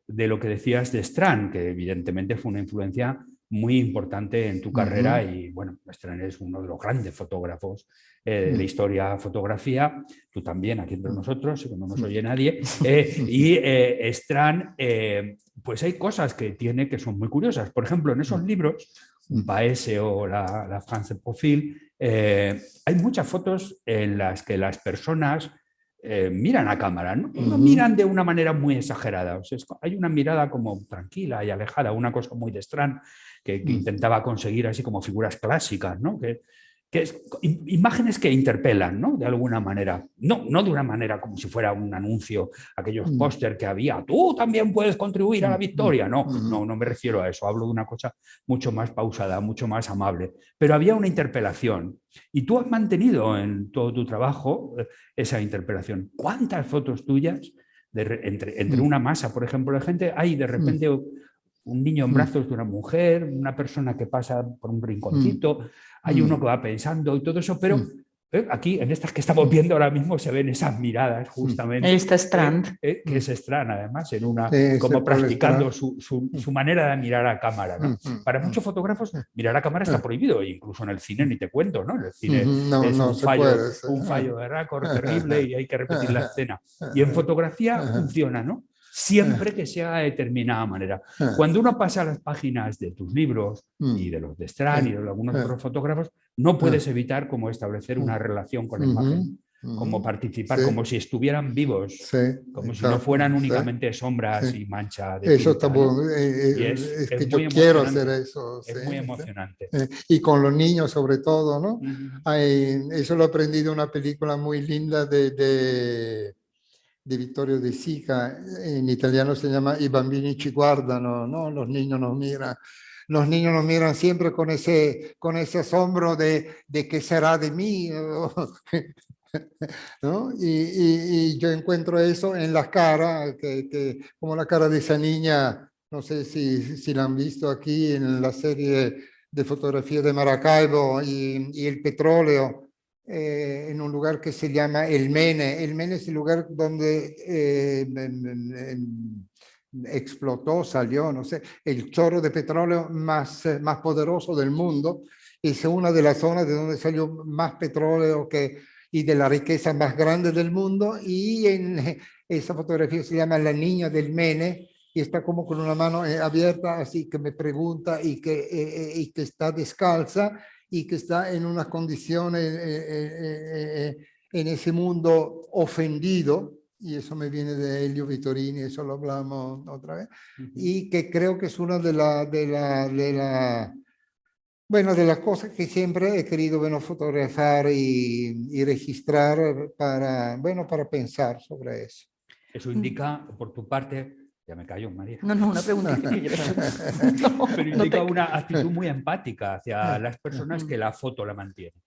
de lo que decías de Strand, que evidentemente fue una influencia muy importante en tu carrera. Y bueno, Strand es uno de los grandes fotógrafos de la historia fotografía, tú también aquí entre nosotros, que no nos oye nadie, y Strand, pues hay cosas que tiene que son muy curiosas. Por ejemplo, en esos libros, Un Paese o la France Profil, hay muchas fotos en las que las personas miran a cámara, ¿no? No miran de una manera muy exagerada. O sea, hay una mirada como tranquila y alejada, una cosa muy de Strand que intentaba conseguir así como figuras clásicas, ¿no? Que imágenes que interpelan, ¿no? De alguna manera. No de una manera como si fuera un anuncio, aquellos póster que había, tú también puedes contribuir a la victoria. No me refiero a eso. Hablo de una cosa mucho más pausada, mucho más amable. Pero había una interpelación. Y tú has mantenido en todo tu trabajo esa interpelación. ¿Cuántas fotos tuyas entre una masa, por ejemplo, de gente, hay de repente un niño en brazos de una mujer, una persona que pasa por un rinconcito, hay uno que va pensando y todo eso, pero aquí en estas que estamos viendo ahora mismo se ven esas miradas justamente. Ahí está Strand. Que es Strand además, en una, como practicando su manera de mirar a cámara, ¿no? Para muchos fotógrafos mirar a cámara está prohibido, incluso en el cine ni te cuento, ¿no? En el cine es un fallo de récord terrible y hay que repetir la escena. Y en fotografía funciona, ¿no? Siempre que sea de determinada manera. Cuando uno pasa a las páginas de tus libros y de los de Strand y de algunos otros fotógrafos, no puedes evitar como establecer una relación con la imagen. como participar, Sí. como si estuvieran vivos, Sí, como si no exacto, fueran sí. únicamente sombras Sí. y mancha de Eso tinta, ¿no? tampoco, Y es es que muy yo quiero hacer emocionante, eso, sí, es muy sí. emocionante. Y con los niños sobre todo, ¿no? Ujú. Eso lo aprendí de una película muy linda de Vittorio De Sica, en italiano se llama I bambini ci guardano, ¿no? Los niños nos miran. Los niños nos miran siempre con ese asombro de qué será de mí, ¿no? Y yo encuentro eso en las caras, como la cara de esa niña, no sé si la han visto aquí en la serie de fotografía de Maracaibo y el petróleo, en un lugar que se llama El Mene. El Mene es el lugar donde explotó, salió, no sé, el chorro de petróleo más poderoso del mundo. Es una de las zonas de donde salió más petróleo y de la riqueza más grande del mundo. Y en esa fotografía se llama La Niña del Mene y está como con una mano abierta, así que me pregunta y que está descalza y que está en una condición en ese mundo ofendido, y eso me viene de Elio Vittorini, eso lo hablamos otra vez, y que creo que es una bueno, de las cosas que siempre he querido, bueno, fotografar y registrar para pensar sobre eso. Eso indica, por tu parte, ya me callo, María. No, no, una pregunta que yo le no, Pero no indica te... una actitud muy empática hacia las personas que la foto la mantienen.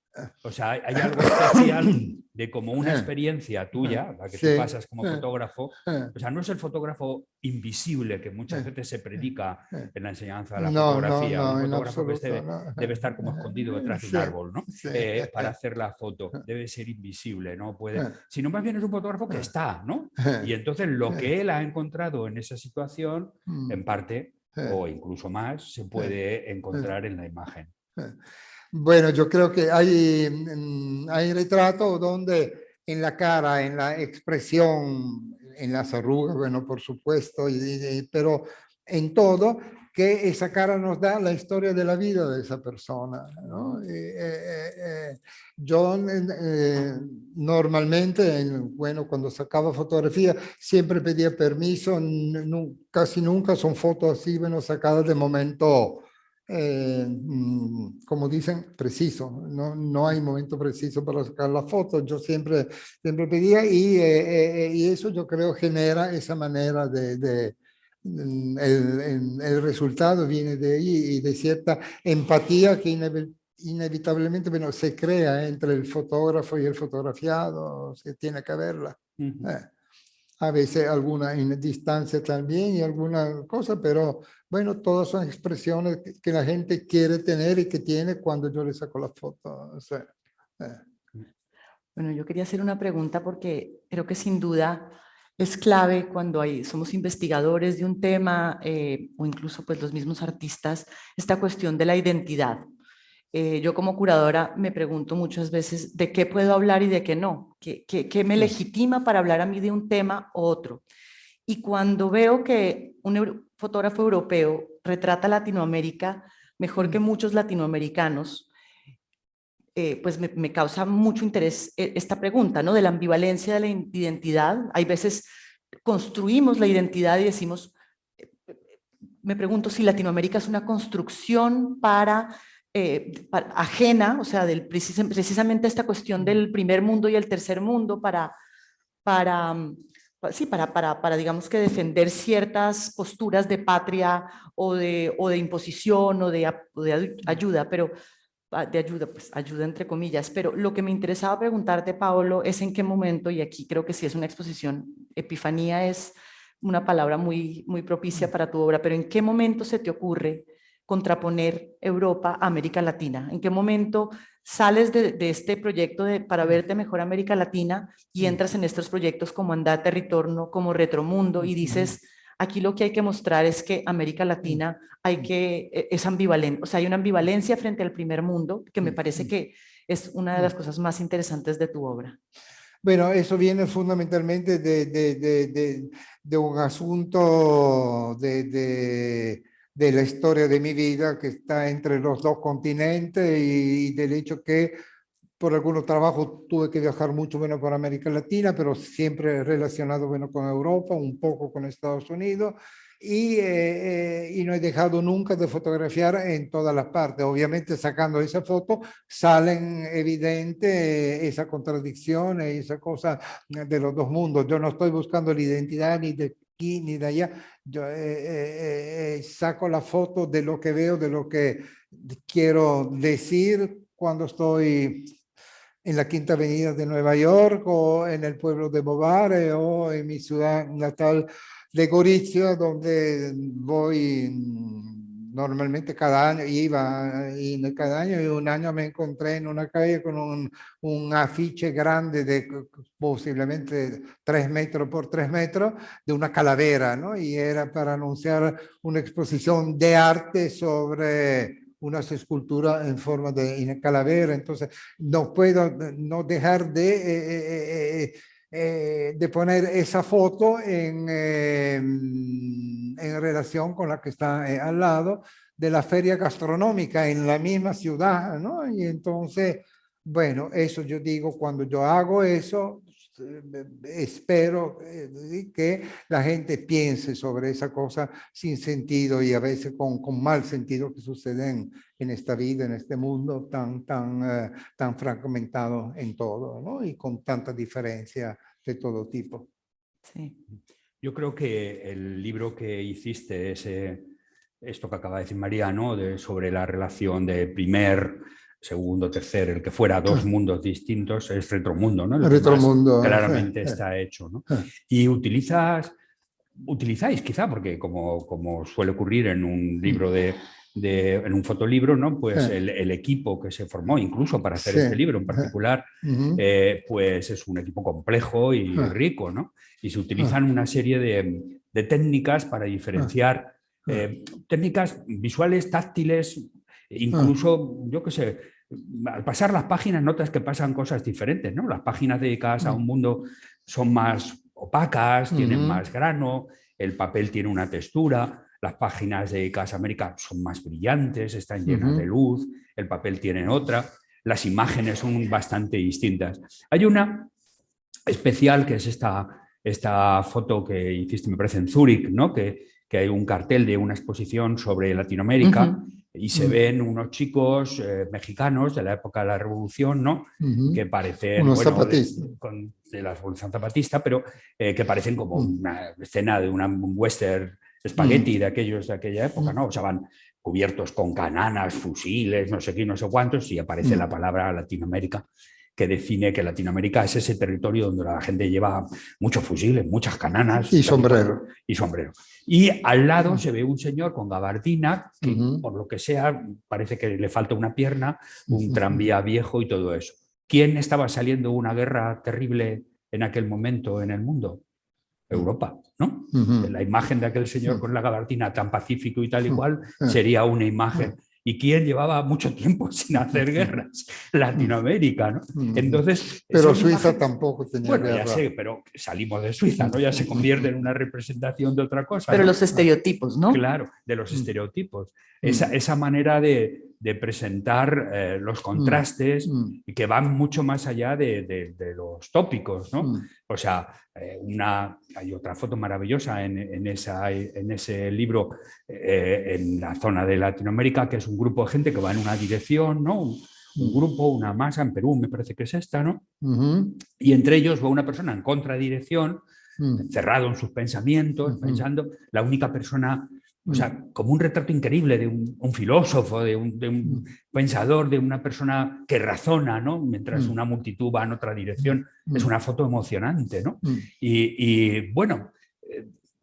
O sea, hay algo especial de como una experiencia tuya, la que tú Sí. pasas como fotógrafo. O sea, no es el fotógrafo invisible que muchas veces se predica en la enseñanza de la No, no, fotografía. Un no, en fotógrafo que absoluto, no. debe estar como escondido detrás de un Sí, árbol, ¿no? sí. Para hacer la foto. Debe ser invisible, ¿no? Puede... Sino más bien es un fotógrafo que está, ¿no? Y entonces lo que él ha encontrado en esa situación, en parte, o incluso más, se puede encontrar en la imagen. Bueno, yo creo que hay retratos donde en la cara, en la expresión, en las arrugas, bueno, por supuesto, pero en todo, que esa cara nos da la historia de la vida de esa persona, ¿no? Yo normalmente, bueno, cuando sacaba fotografía, siempre pedía permiso, casi nunca son fotos así, bueno, sacadas de momento como dicen, preciso. No hay momento preciso para sacar la foto. Yo siempre pedía y eso yo creo genera esa manera el resultado viene de ahí y de cierta empatía que inevitablemente bueno, se crea entre el fotógrafo y el fotografiado, se tiene que verla. A veces alguna en distancia también y alguna cosa, pero bueno, todas son expresiones que la gente quiere tener y que tiene cuando yo le saco la foto. O sea, Bueno, yo quería hacer una pregunta porque creo que sin duda es clave cuando somos investigadores de un tema o incluso pues los mismos artistas, esta cuestión de la identidad. Yo como curadora me pregunto muchas veces de qué puedo hablar y de qué no, qué me legitima para hablar a mí de un tema u otro. Y cuando veo que un fotógrafo europeo retrata Latinoamérica mejor que muchos latinoamericanos, pues me causa mucho interés esta pregunta, ¿no? De la ambivalencia de la identidad. Hay veces construimos la identidad y decimos, me pregunto si Latinoamérica es una construcción ajena, o sea, precisamente esta cuestión del primer mundo y el tercer mundo digamos que defender ciertas posturas de patria o de imposición o de ayuda, pero de ayuda, pues ayuda entre comillas, pero lo que me interesaba preguntarte, Paolo, es en qué momento, y aquí creo que sí es una exposición, epifanía es una palabra muy propicia para tu obra, pero ¿en qué momento se te ocurre contraponer Europa a América Latina? ¿En qué momento sales de este proyecto para verte mejor América Latina y entras en estos proyectos como Andate Ritorno, como Retromundo y dices, aquí lo que hay que mostrar es que América Latina es ambivalente, o sea, hay una ambivalencia frente al primer mundo que me parece que es una de las cosas más interesantes de tu obra? bueno, eso viene fundamentalmente de un asunto de la historia de mi vida que está entre los dos continentes y del hecho que por algunos trabajos tuve que viajar mucho, bueno, por América Latina, pero siempre relacionado, bueno, con Europa, un poco con Estados Unidos. Y no he dejado nunca de fotografiar en todas las partes. Obviamente sacando esa foto salen evidentes esa contradicción, esa cosa de los dos mundos. Yo no estoy buscando la identidad ni de aquí ni de allá. Yo saco la foto de lo que veo, de lo que quiero decir cuando estoy en la Quinta Avenida de Nueva York o en el pueblo de Bovare o en mi ciudad natal de Gorizia, donde voy normalmente cada año, y cada año, y un año me encontré en una calle con un afiche grande de posiblemente 3 metros por 3 metros de una calavera, ¿no? Y era para anunciar una exposición de arte sobre unas esculturas en forma de calavera. Entonces no puedo no dejar de poner esa foto en relación con la que está al lado de la feria gastronómica en la misma ciudad, ¿no? Y entonces, bueno, eso yo digo, cuando yo hago eso, espero que la gente piense sobre esa cosa sin sentido y a veces con mal sentido que suceden en esta vida, en este mundo tan fragmentado en todo, ¿no? Y con tanta diferencia de todo tipo. Sí. Yo creo que el libro que hiciste, esto que acaba de decir María, ¿no? Sobre la relación de primer, segundo, tercer, el que fuera dos mundos distintos, es Retromundo, ¿no? El Retromundo. Claramente está hecho, ¿no? Y utilizáis quizá, porque como suele ocurrir en un libro en un fotolibro, ¿no? Pues el equipo que se formó incluso para hacer este libro en particular, pues es un equipo complejo y rico, ¿no? Y se utilizan una serie de técnicas para diferenciar, técnicas visuales, táctiles, incluso, yo qué sé, al pasar las páginas notas que pasan cosas diferentes, ¿no? Las páginas dedicadas a un mundo son más opacas, tienen más grano, el papel tiene una textura, las páginas de Casa América son más brillantes, están llenas de luz, el papel tiene otra, las imágenes son bastante distintas. Hay una especial que es esta foto que hiciste, me parece, en Zúrich, ¿no? Que hay un cartel de una exposición sobre Latinoamérica y se ven unos chicos mexicanos de la época de la Revolución, ¿no? Que parecen, unos bueno, zapatistas. de la Revolución Zapatista, pero que parecen como una escena de un western espagueti de aquella época, ¿no? O sea, van cubiertos con cananas, fusiles, no sé qué, no sé cuántos, y aparece la palabra Latinoamérica, que define que Latinoamérica es ese territorio donde la gente lleva muchos fusiles, muchas cananas. Y sombrero. Y sombrero. Y al lado se ve un señor con gabardina, que por lo que sea, parece que le falta una pierna, un tranvía viejo y todo eso. ¿Quién estaba saliendo de una guerra terrible en aquel momento en el mundo? Europa, ¿no? La imagen de aquel señor con la gabardina tan pacífico y tal y cual sería una imagen. ¿Y quién llevaba mucho tiempo sin hacer guerras? Latinoamérica, ¿no? Entonces, pero Suiza tampoco tenía bueno, guerra. ya sé, pero salimos de Suiza, ¿no? Ya se convierte en una representación de otra cosa. Pero ¿no? los estereotipos, ¿no? Claro, de los estereotipos. Esa manera de presentar los contrastes y que van mucho más allá de los tópicos, ¿no? O sea, hay otra foto maravillosa en ese libro, en la zona de Latinoamérica, que es un grupo de gente que va en una dirección, ¿no? Un grupo, una masa, en Perú me parece que es esta, ¿no? Y entre ellos va una persona en contradirección, cerrado en sus pensamientos, pensando, la única persona, o sea, como un retrato increíble de un filósofo, de un pensador, de una persona que razona, ¿no? Mientras una multitud va en otra dirección. Es una foto emocionante, ¿no? Y bueno,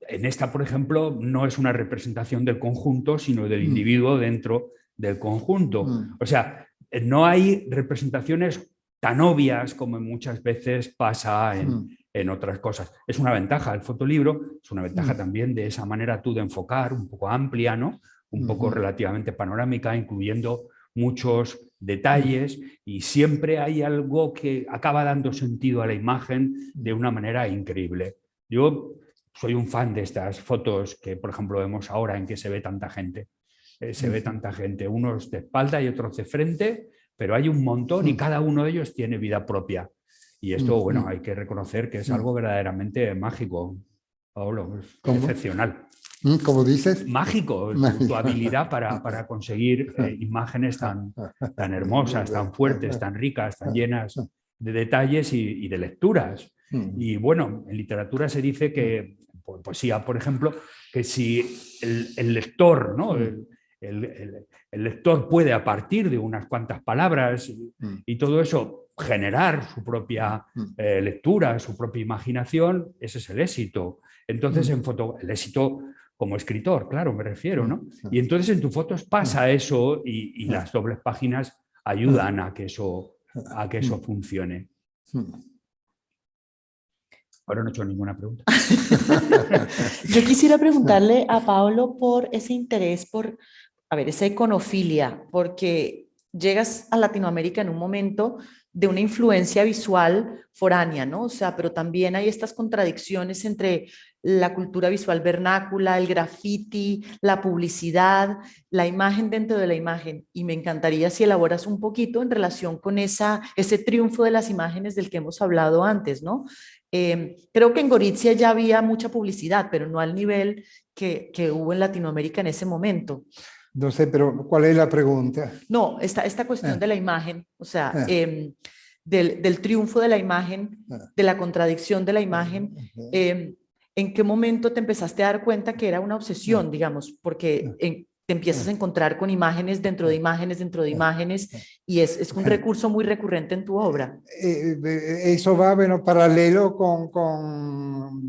en esta, por ejemplo, no es una representación del conjunto, sino del individuo dentro del conjunto. O sea, no hay representaciones tan obvias como muchas veces pasa en otras cosas. Es una ventaja el fotolibro, es una ventaja también de esa manera tú de enfocar, un poco amplia, ¿no? Un poco relativamente panorámica, incluyendo muchos detalles, y siempre hay algo que acaba dando sentido a la imagen de una manera increíble. Yo soy un fan de estas fotos que, por ejemplo, vemos ahora en que se ve tanta gente. Se ve tanta gente, unos de espalda y otros de frente, pero hay un montón y cada uno de ellos tiene vida propia. Y esto, bueno, hay que reconocer que es algo verdaderamente mágico, Pablo, es excepcional. ¿Cómo dices? Mágico, tu habilidad para conseguir imágenes tan hermosas, tan fuertes, tan ricas, tan llenas de detalles y de lecturas. Y bueno, en literatura se dice que, en poesía, por ejemplo, que si el lector, ¿no? El lector puede, a partir de unas cuantas palabras y todo eso, generar su propia lectura, su propia imaginación, ese es el éxito. Entonces, el éxito como escritor, claro, me refiero, ¿no? Y entonces en tus fotos pasa eso y las dobles páginas ayudan a que eso funcione. Ahora no he hecho ninguna pregunta. Yo quisiera preguntarle a Pablo por ese interés por, a ver, esa iconofilia, porque llegas a Latinoamérica en un momento de una influencia visual foránea, ¿no? O sea, pero también hay estas contradicciones entre la cultura visual vernácula, el graffiti, la publicidad, la imagen dentro de la imagen. Y me encantaría si elaboras un poquito en relación con ese triunfo de las imágenes del que hemos hablado antes, ¿no? Creo que en Gorizia ya había mucha publicidad, pero no al nivel que hubo en Latinoamérica en ese momento. No sé, pero ¿cuál es la pregunta? No, esta cuestión de la imagen, o sea, del triunfo de la imagen, de la contradicción de la imagen, ¿en qué momento te empezaste a dar cuenta que era una obsesión, digamos? Porque te empiezas a encontrar con imágenes dentro de imágenes, dentro de imágenes, y es un recurso muy recurrente en tu obra. Eso va, bueno, paralelo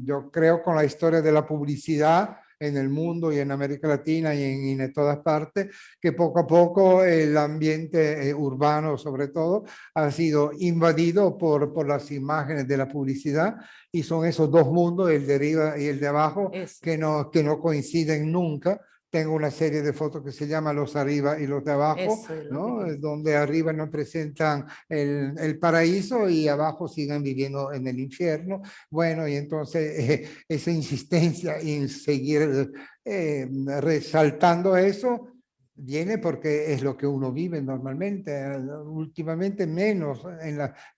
yo creo, con la historia de la publicidad en el mundo y en América Latina y en todas partes, que poco a poco el ambiente urbano, sobre todo, ha sido invadido por las imágenes de la publicidad, y son esos dos mundos, el de arriba y el de abajo, que no coinciden nunca. Tengo una serie de fotos que se llama Los Arriba y los de Abajo, ¿no? Donde arriba nos presentan el paraíso y abajo siguen viviendo en el infierno. Bueno, y entonces esa insistencia en seguir resaltando eso viene porque es lo que uno vive normalmente, últimamente menos,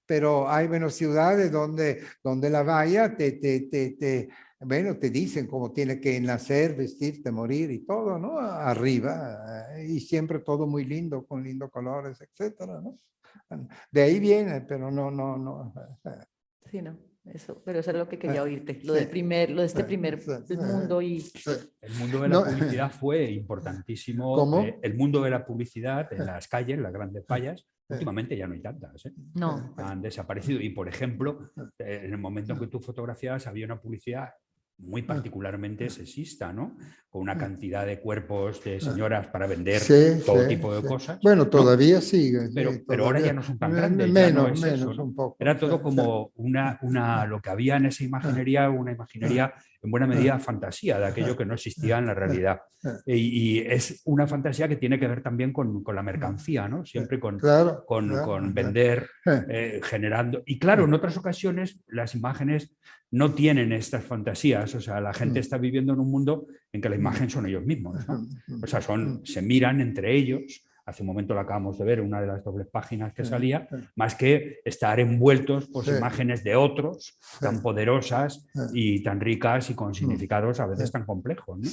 pero hay menos ciudades donde la valla bueno, te dicen cómo tiene que nacer, vestirte, morir y todo, ¿no? Arriba, y siempre todo muy lindo, con lindos colores, etcétera, ¿no? De ahí viene, pero no. Sí, no, pero eso es lo que quería oírte, lo de este primer mundo y... El mundo de la publicidad fue importantísimo. ¿Cómo? El mundo de la publicidad en las calles, las grandes vallas, últimamente ya no hay tantas, ¿eh? No. Han desaparecido. Y, por ejemplo, en el momento en que tú fotografías había una publicidad muy particularmente sexista, ¿no? Con una cantidad de cuerpos de señoras para vender todo tipo de cosas. Bueno, todavía sigue. Pero ahora ya no son tan grandes. Menos, eso, un poco. Era todo como lo que había en esa imaginería, una imaginería en buena medida fantasía, de aquello que no existía en la realidad. Y es una fantasía que tiene que ver también con la mercancía, ¿no? Siempre con vender, generando. Y claro, en otras ocasiones las imágenes no tienen estas fantasías, o sea, la gente está viviendo en un mundo en que la imagen son ellos mismos, ¿no? O sea, se miran entre ellos. Hace un momento lo acabamos de ver, una de las dobles páginas que salía, más que estar envueltos por imágenes de otros tan poderosas y tan ricas y con significados a veces tan complejos, ¿no?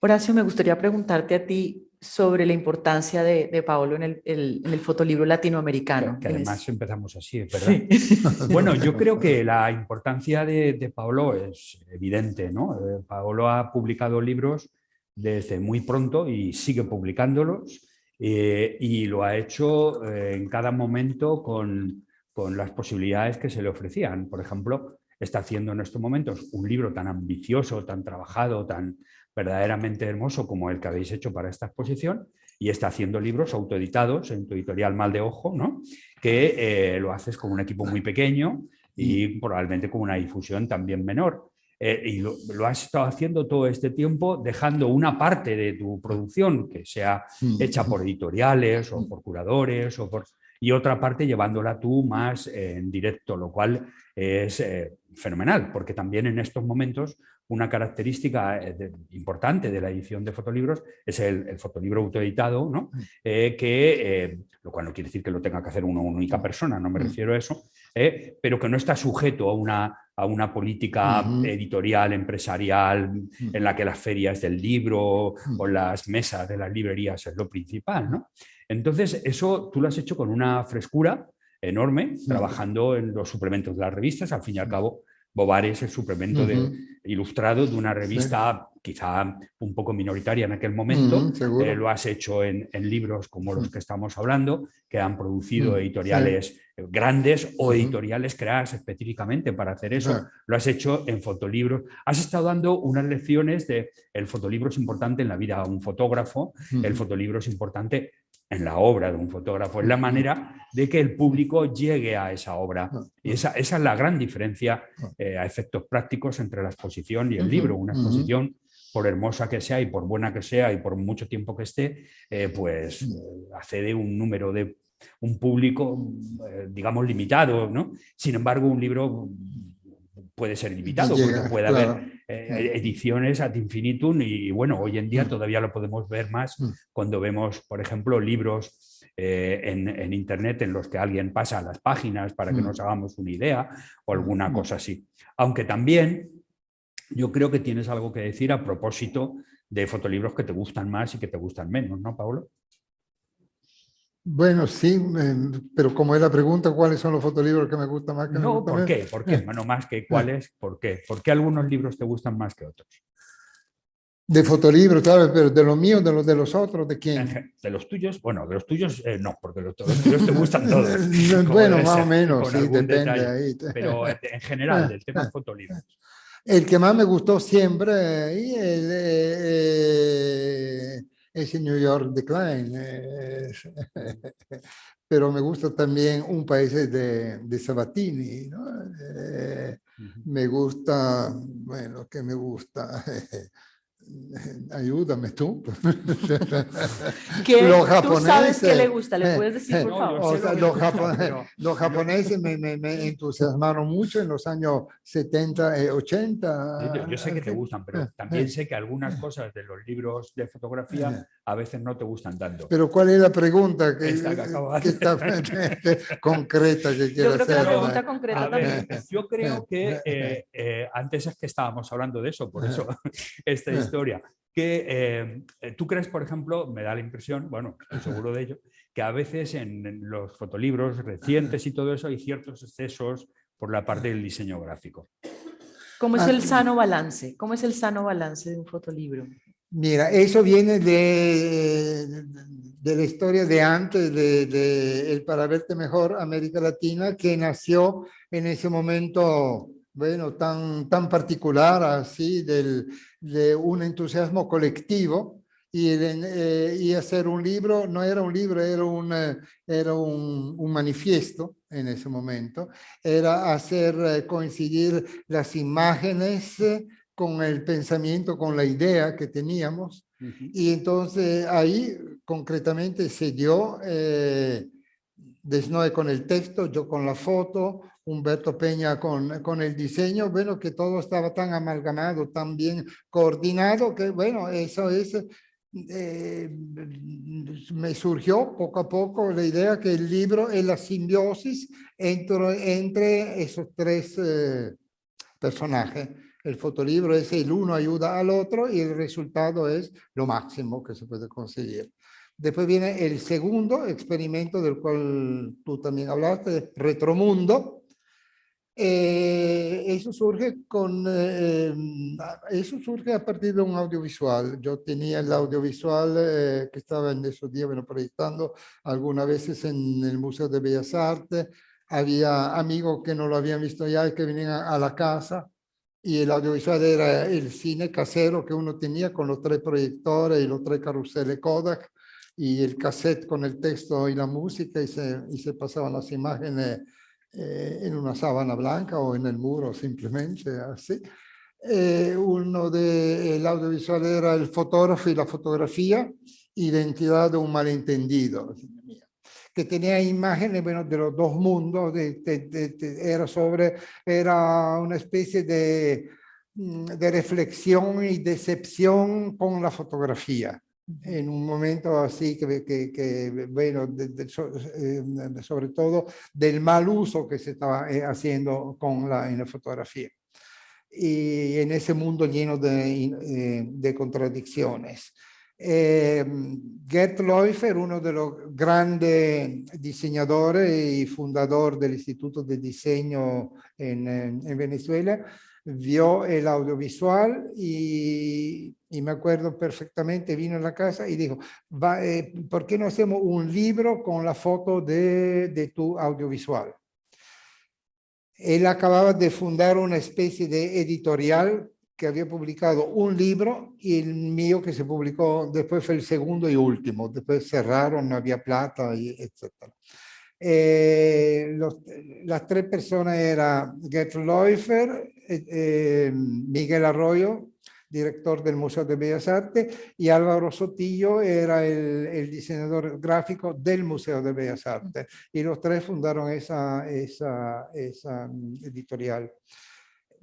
Horacio, me gustaría preguntarte a ti sobre la importancia de Paolo en el fotolibro latinoamericano. Que además empezamos así, ¿verdad? Sí. Bueno, yo creo que la importancia de Paolo es evidente, ¿no? Paolo ha publicado libros desde muy pronto y sigue publicándolos, y lo ha hecho en cada momento con las posibilidades que se le ofrecían. Por ejemplo, está haciendo en estos momentos un libro tan ambicioso, tan trabajado, tan verdaderamente hermoso como el que habéis hecho para esta exposición, y está haciendo libros autoeditados en tu editorial Mal de Ojo, ¿no? Que lo haces con un equipo muy pequeño y probablemente con una difusión también menor. Y lo has estado haciendo todo este tiempo dejando una parte de tu producción que sea hecha por editoriales o por curadores y otra parte llevándola tú más en directo, lo cual es fenomenal, porque también en estos momentos una característica importante de la edición de fotolibros es el fotolibro autoeditado, ¿no? Lo cual no quiere decir que lo tenga que hacer una única persona, no me refiero a eso, pero que no está sujeto a una política editorial, empresarial, en la que las ferias del libro o las mesas de las librerías es lo principal, ¿no? Entonces, eso tú lo has hecho con una frescura enorme, trabajando en los suplementos de las revistas. Al fin y al cabo, Bobar es el suplemento ilustrado de una revista quizá un poco minoritaria en aquel momento. Lo has hecho en libros como los que estamos hablando, que han producido editoriales grandes o editoriales creadas específicamente para hacer eso. Lo has hecho en fotolibros. Has estado dando unas lecciones de el fotolibro es importante en la vida de un fotógrafo, el fotolibro es importante en la obra de un fotógrafo, es la manera de que el público llegue a esa obra. Y esa es la gran diferencia a efectos prácticos entre la exposición y el libro. Una exposición, por hermosa que sea y por buena que sea y por mucho tiempo que esté, pues accede un número de un público, digamos, limitado, ¿no? Sin embargo, un libro puede ser limitado porque puede haber ediciones ad infinitum y bueno, hoy en día todavía lo podemos ver más cuando vemos, por ejemplo, libros en internet en los que alguien pasa las páginas para que nos hagamos una idea o alguna cosa así. Aunque también yo creo que tienes algo que decir a propósito de fotolibros que te gustan más y que te gustan menos, ¿no, Pablo? Bueno, sí, pero como es la pregunta, ¿cuáles son los fotolibros que me gustan más? No, ¿por qué? ¿Por qué? Bueno, más que cuáles, ¿por qué? ¿Por qué algunos libros te gustan más que otros? De fotolibros, claro, pero de los míos, de los otros, ¿de quién? De los tuyos, bueno, de los tuyos no, porque los tuyos te gustan todos. Bueno, más o menos, sí, depende. Detalle, ahí. Pero en general, del tema fotolibros. El que más me gustó siempre es el New York Decline, pero me gusta también Un Paese de Sabatini, ¿no? Me gusta, bueno, ¿qué me gusta? Ayúdame tú. Tú sabes qué le gusta, ¿le puedes decir, por favor? O sea, los japoneses me entusiasmaron mucho en los años 70, 80. Yo sé que te gustan, pero también sé que algunas cosas de los libros de fotografía a veces no te gustan tanto. Pero ¿cuál es la pregunta que está concreta que quiero hacer? Yo creo que la pregunta concreta también. Yo creo que antes es que estábamos hablando de eso, por eso esta historia, que tú crees, por ejemplo, me da la impresión, bueno, estoy seguro de ello, que a veces en los fotolibros recientes y todo eso hay ciertos excesos por la parte del diseño gráfico. ¿Cómo es el sano balance? ¿Cómo es el sano balance de un fotolibro? Mira, eso viene de la historia de antes de El Para Verte Mejor América Latina, que nació en ese momento, bueno, tan particular, así, de un entusiasmo colectivo, y hacer un libro, no era un libro, era un manifiesto en ese momento, era hacer coincidir las imágenes con el pensamiento, con la idea que teníamos, y entonces ahí concretamente se dio Desnoe con el texto, yo con la foto, Humberto Peña con el diseño, bueno, que todo estaba tan amalgamado, tan bien coordinado, que bueno, eso es, me surgió poco a poco la idea que el libro es la simbiosis entre esos tres personajes. El fotolibro es el uno ayuda al otro y el resultado es lo máximo que se puede conseguir. Después viene el segundo experimento del cual tú también hablaste, Retromundo. Eso surge a partir de un audiovisual. Yo tenía el audiovisual que estaba en esos días proyectando algunas veces en el Museo de Bellas Artes. Había amigos que no lo habían visto ya y que venían a la casa. Y el audiovisual era el cine casero que uno tenía con los tres proyectores y los tres carruseles Kodak y el cassette con el texto y la música y se pasaban las imágenes en una sábana blanca o en el muro simplemente así. El audiovisual era el fotógrafo y la fotografía, identidad de un malentendido, que tenía imágenes, bueno, de los dos mundos, era una especie de de reflexión y decepción con la fotografía. En un momento así bueno, sobre todo del mal uso que se estaba haciendo en la fotografía. Y en ese mundo lleno de contradicciones. Gerd Leufer, uno de los grandes diseñadores y fundador del Instituto de Diseño en Venezuela, vio el audiovisual y me acuerdo perfectamente, vino a la casa y dijo, ¿por qué no hacemos un libro con la foto de tu audiovisual? Él acababa de fundar una especie de editorial que había publicado un libro y el mío que se publicó después fue el segundo y último. Después cerraron, no había plata, etc. Las tres personas eran Gerd Leufer, Miguel Arroyo, director del Museo de Bellas Artes, y Álvaro Sotillo era el diseñador gráfico del Museo de Bellas Artes. Y los tres fundaron esa editorial.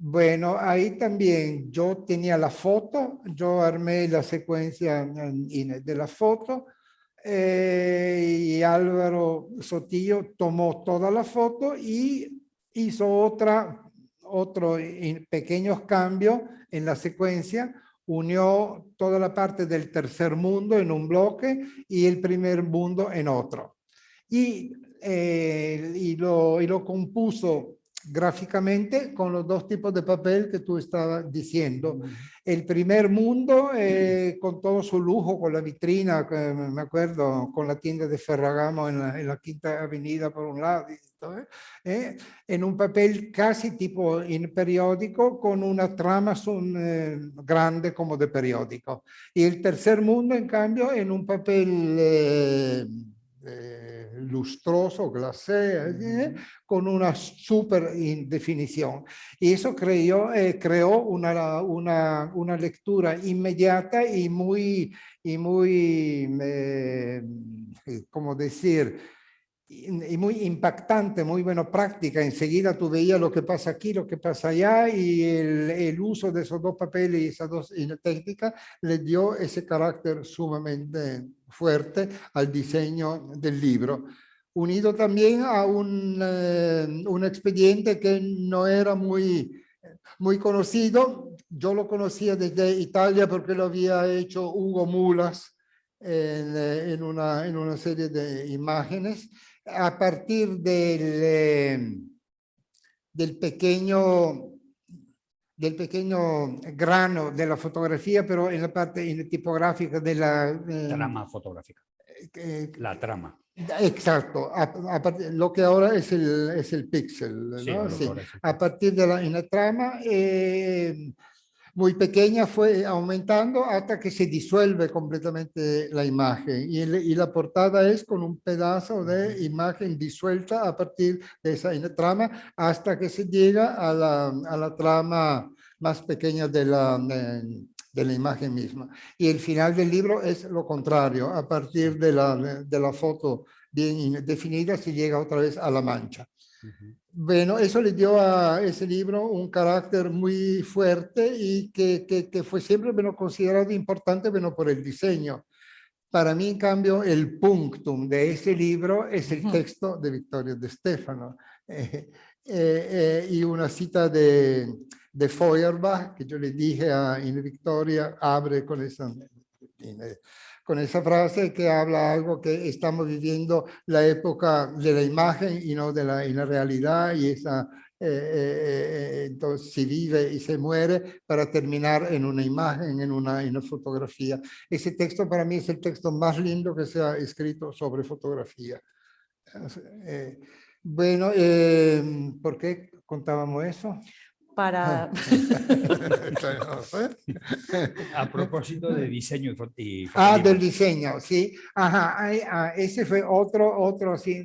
Bueno, ahí también yo tenía la foto, yo armé la secuencia de la foto, y Álvaro Sotillo tomó toda la foto y hizo otros pequeños cambios en la secuencia, unió toda la parte del tercer mundo en un bloque y el primer mundo en otro. Y lo compuso gráficamente con los dos tipos de papel que tú estabas diciendo. El primer mundo con todo su lujo, con la vitrina, me acuerdo, con la tienda de Ferragamo en la Quinta Avenida por un lado, en un papel casi tipo in periódico, con una trama grande como de periódico. Y el tercer mundo, en cambio, en un papel lustroso, glacé, con una super definición. Y eso creó una lectura inmediata y muy ¿cómo decir? Y muy impactante, muy bueno, práctica. Enseguida tú veías lo que pasa aquí, lo que pasa allá, y el uso de esos dos papeles y esas dos técnicas le dio ese carácter sumamente fuerte al diseño del libro, unido también a un expediente que no era muy conocido. Yo lo conocía desde Italia porque lo había hecho Hugo Mulas en una serie de imágenes a partir del pequeño grano de la fotografía, pero en la parte tipográfica de la trama fotográfica. La trama. Exacto, lo que ahora es el píxel, Sí, ¿no? Sí. A el partir de la trama muy pequeña fue aumentando hasta que se disuelve completamente la imagen y la portada es con un pedazo de imagen disuelta a partir de esa trama hasta que se llega a la trama más pequeña de la imagen misma. Y el final del libro es lo contrario, a partir de la foto bien definida se llega otra vez a la mancha. Bueno, eso le dio a ese libro un carácter muy fuerte y que fue siempre considerado importante por el diseño. Para mí, en cambio, el punctum de ese libro es el texto de Vittorio De Stefano y una cita de Feuerbach, que yo le dije en Victoria, abre con esa frase que habla algo que estamos viviendo la época de la imagen y no de la realidad, y entonces se vive y se muere para terminar en una imagen, en una fotografía. Ese texto para mí es el texto más lindo que se ha escrito sobre fotografía. Bueno, ¿por qué contábamos eso? Para... A propósito de diseño y fotografía. Del diseño, sí. Ajá, ese fue otro así,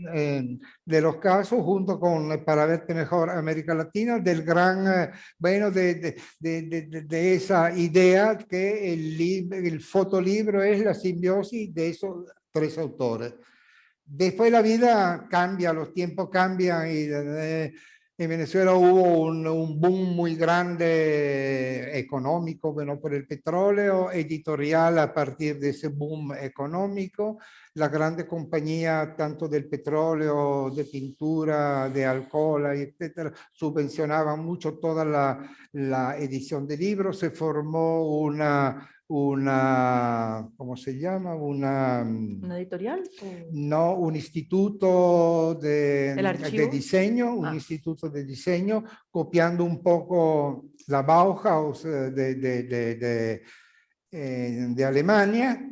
de los casos, junto con Para Verte Mejor América Latina, del gran, de esa idea que el fotolibro es la simbiosis de esos tres autores. Después la vida cambia, los tiempos cambian y En Venezuela hubo un boom muy grande económico, bueno, por el petróleo, editorial a partir de ese boom económico. La grande compañía, tanto del petróleo, de pintura, de alcohol, etcétera, subvencionaban mucho toda la edición de libros. Se formó ¿cómo se llama? ¿Una editorial? No, un instituto ¿El de archivo? diseño, un instituto de diseño, copiando un poco la Bauhaus de Alemania.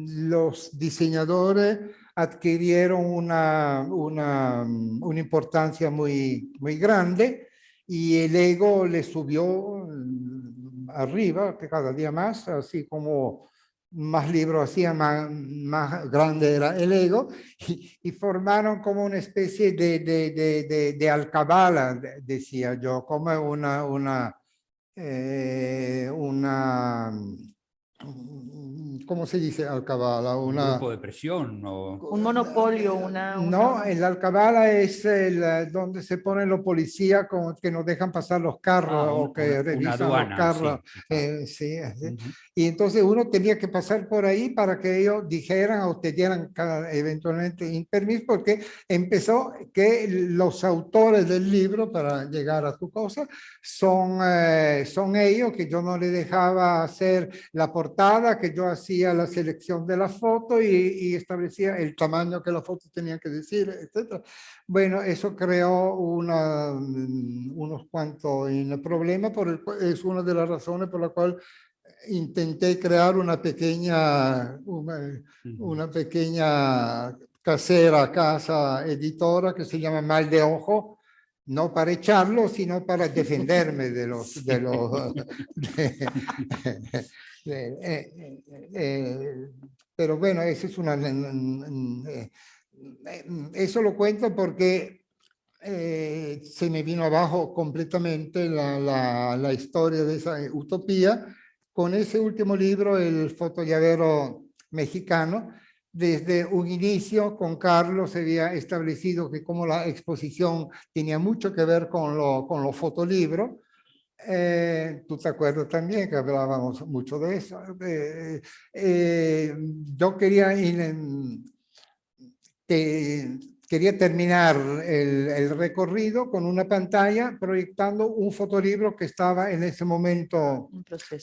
Los diseñadores adquirieron una importancia muy, muy grande y el ego le subió arriba, que cada día más, así como más libros hacían, más grande era el ego, y formaron como una especie de alcabala, decía yo, como ¿cómo se dice alcabala? Un grupo de presión o... Un monopolio, No, el alcabala es donde se ponen los policías que nos dejan pasar los carros o que una revisan los aduana, carros. sí, Sí, así. Ujú. Y entonces uno tenía que pasar por ahí para que ellos dijeran o te dieran eventualmente un permiso, porque empezó que los autores del libro, para llegar a tu cosa, son ellos, que yo no les dejaba hacer la portada, que yo hacía la selección de la foto y establecía el tamaño que la foto tenía que decir, etc. Bueno, eso creó unos cuantos problemas, es una de las razones por la cual intenté crear una pequeña casera, casa editora que se llama Mal de Ojo, no para echarlo, sino para defenderme de los... pero bueno, eso es eso lo cuento porque se me vino abajo completamente la historia de esa utopía con ese último libro, El fotollavero mexicano. Desde un inicio con Carlos se había establecido que como la exposición tenía mucho que ver con los fotolibros, tú te acuerdas también que hablábamos mucho de eso. Yo quería quería terminar el recorrido con una pantalla proyectando un fotolibro que estaba en ese momento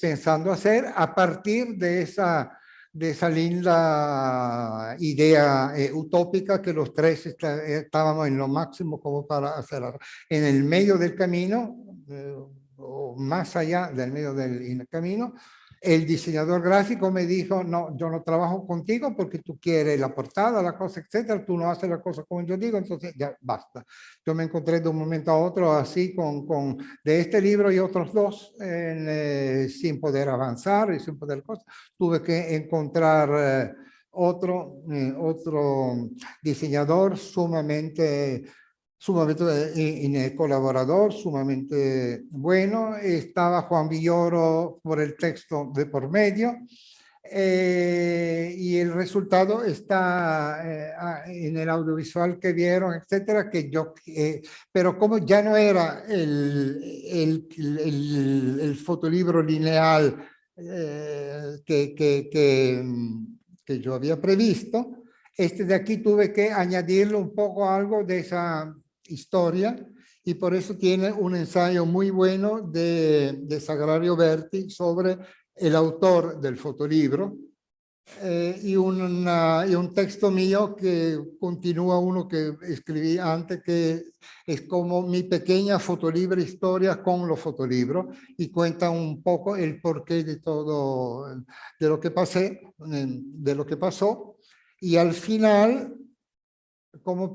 pensando hacer a partir de esa linda idea utópica que los tres estábamos en lo máximo como para hacer. En el medio del camino, o más allá del medio del camino, el diseñador gráfico me dijo, no, yo no trabajo contigo porque tú quieres la portada, la cosa, etcétera, tú no haces la cosa como yo digo, entonces ya basta. Yo me encontré de un momento a otro así de este libro y otros dos sin poder avanzar y sin poder cosas. Tuve que encontrar otro diseñador sumamente colaborador, sumamente bueno. Estaba Juan Villoro por el texto de por medio. Y el resultado está en el audiovisual que vieron, etcétera, pero como ya no era el fotolibro lineal que yo había previsto, este de aquí tuve que añadirle un poco algo de esa historia y por eso tiene un ensayo muy bueno de Sagrario Berti sobre el autor del fotolibro y un texto mío que continúa uno que escribí antes, que es como mi pequeña fotolibre historia con los fotolibros y cuenta un poco el porqué de todo, de lo que de lo que pasó. Y al final, como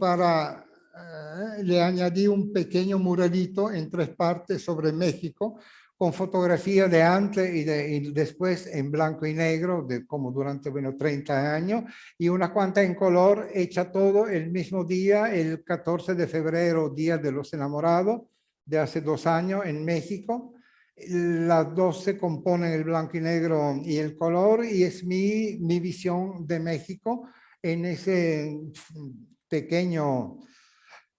le añadí un pequeño muralito en 3 partes sobre México, con fotografía de antes y después en blanco y negro, como durante 30 años, y una cuanta en color, hecha todo el mismo día, el 14 de febrero, Día de los Enamorados, de hace 2 años en México. Las dos se componen el blanco y negro y el color, y es mi visión de México en ese pequeño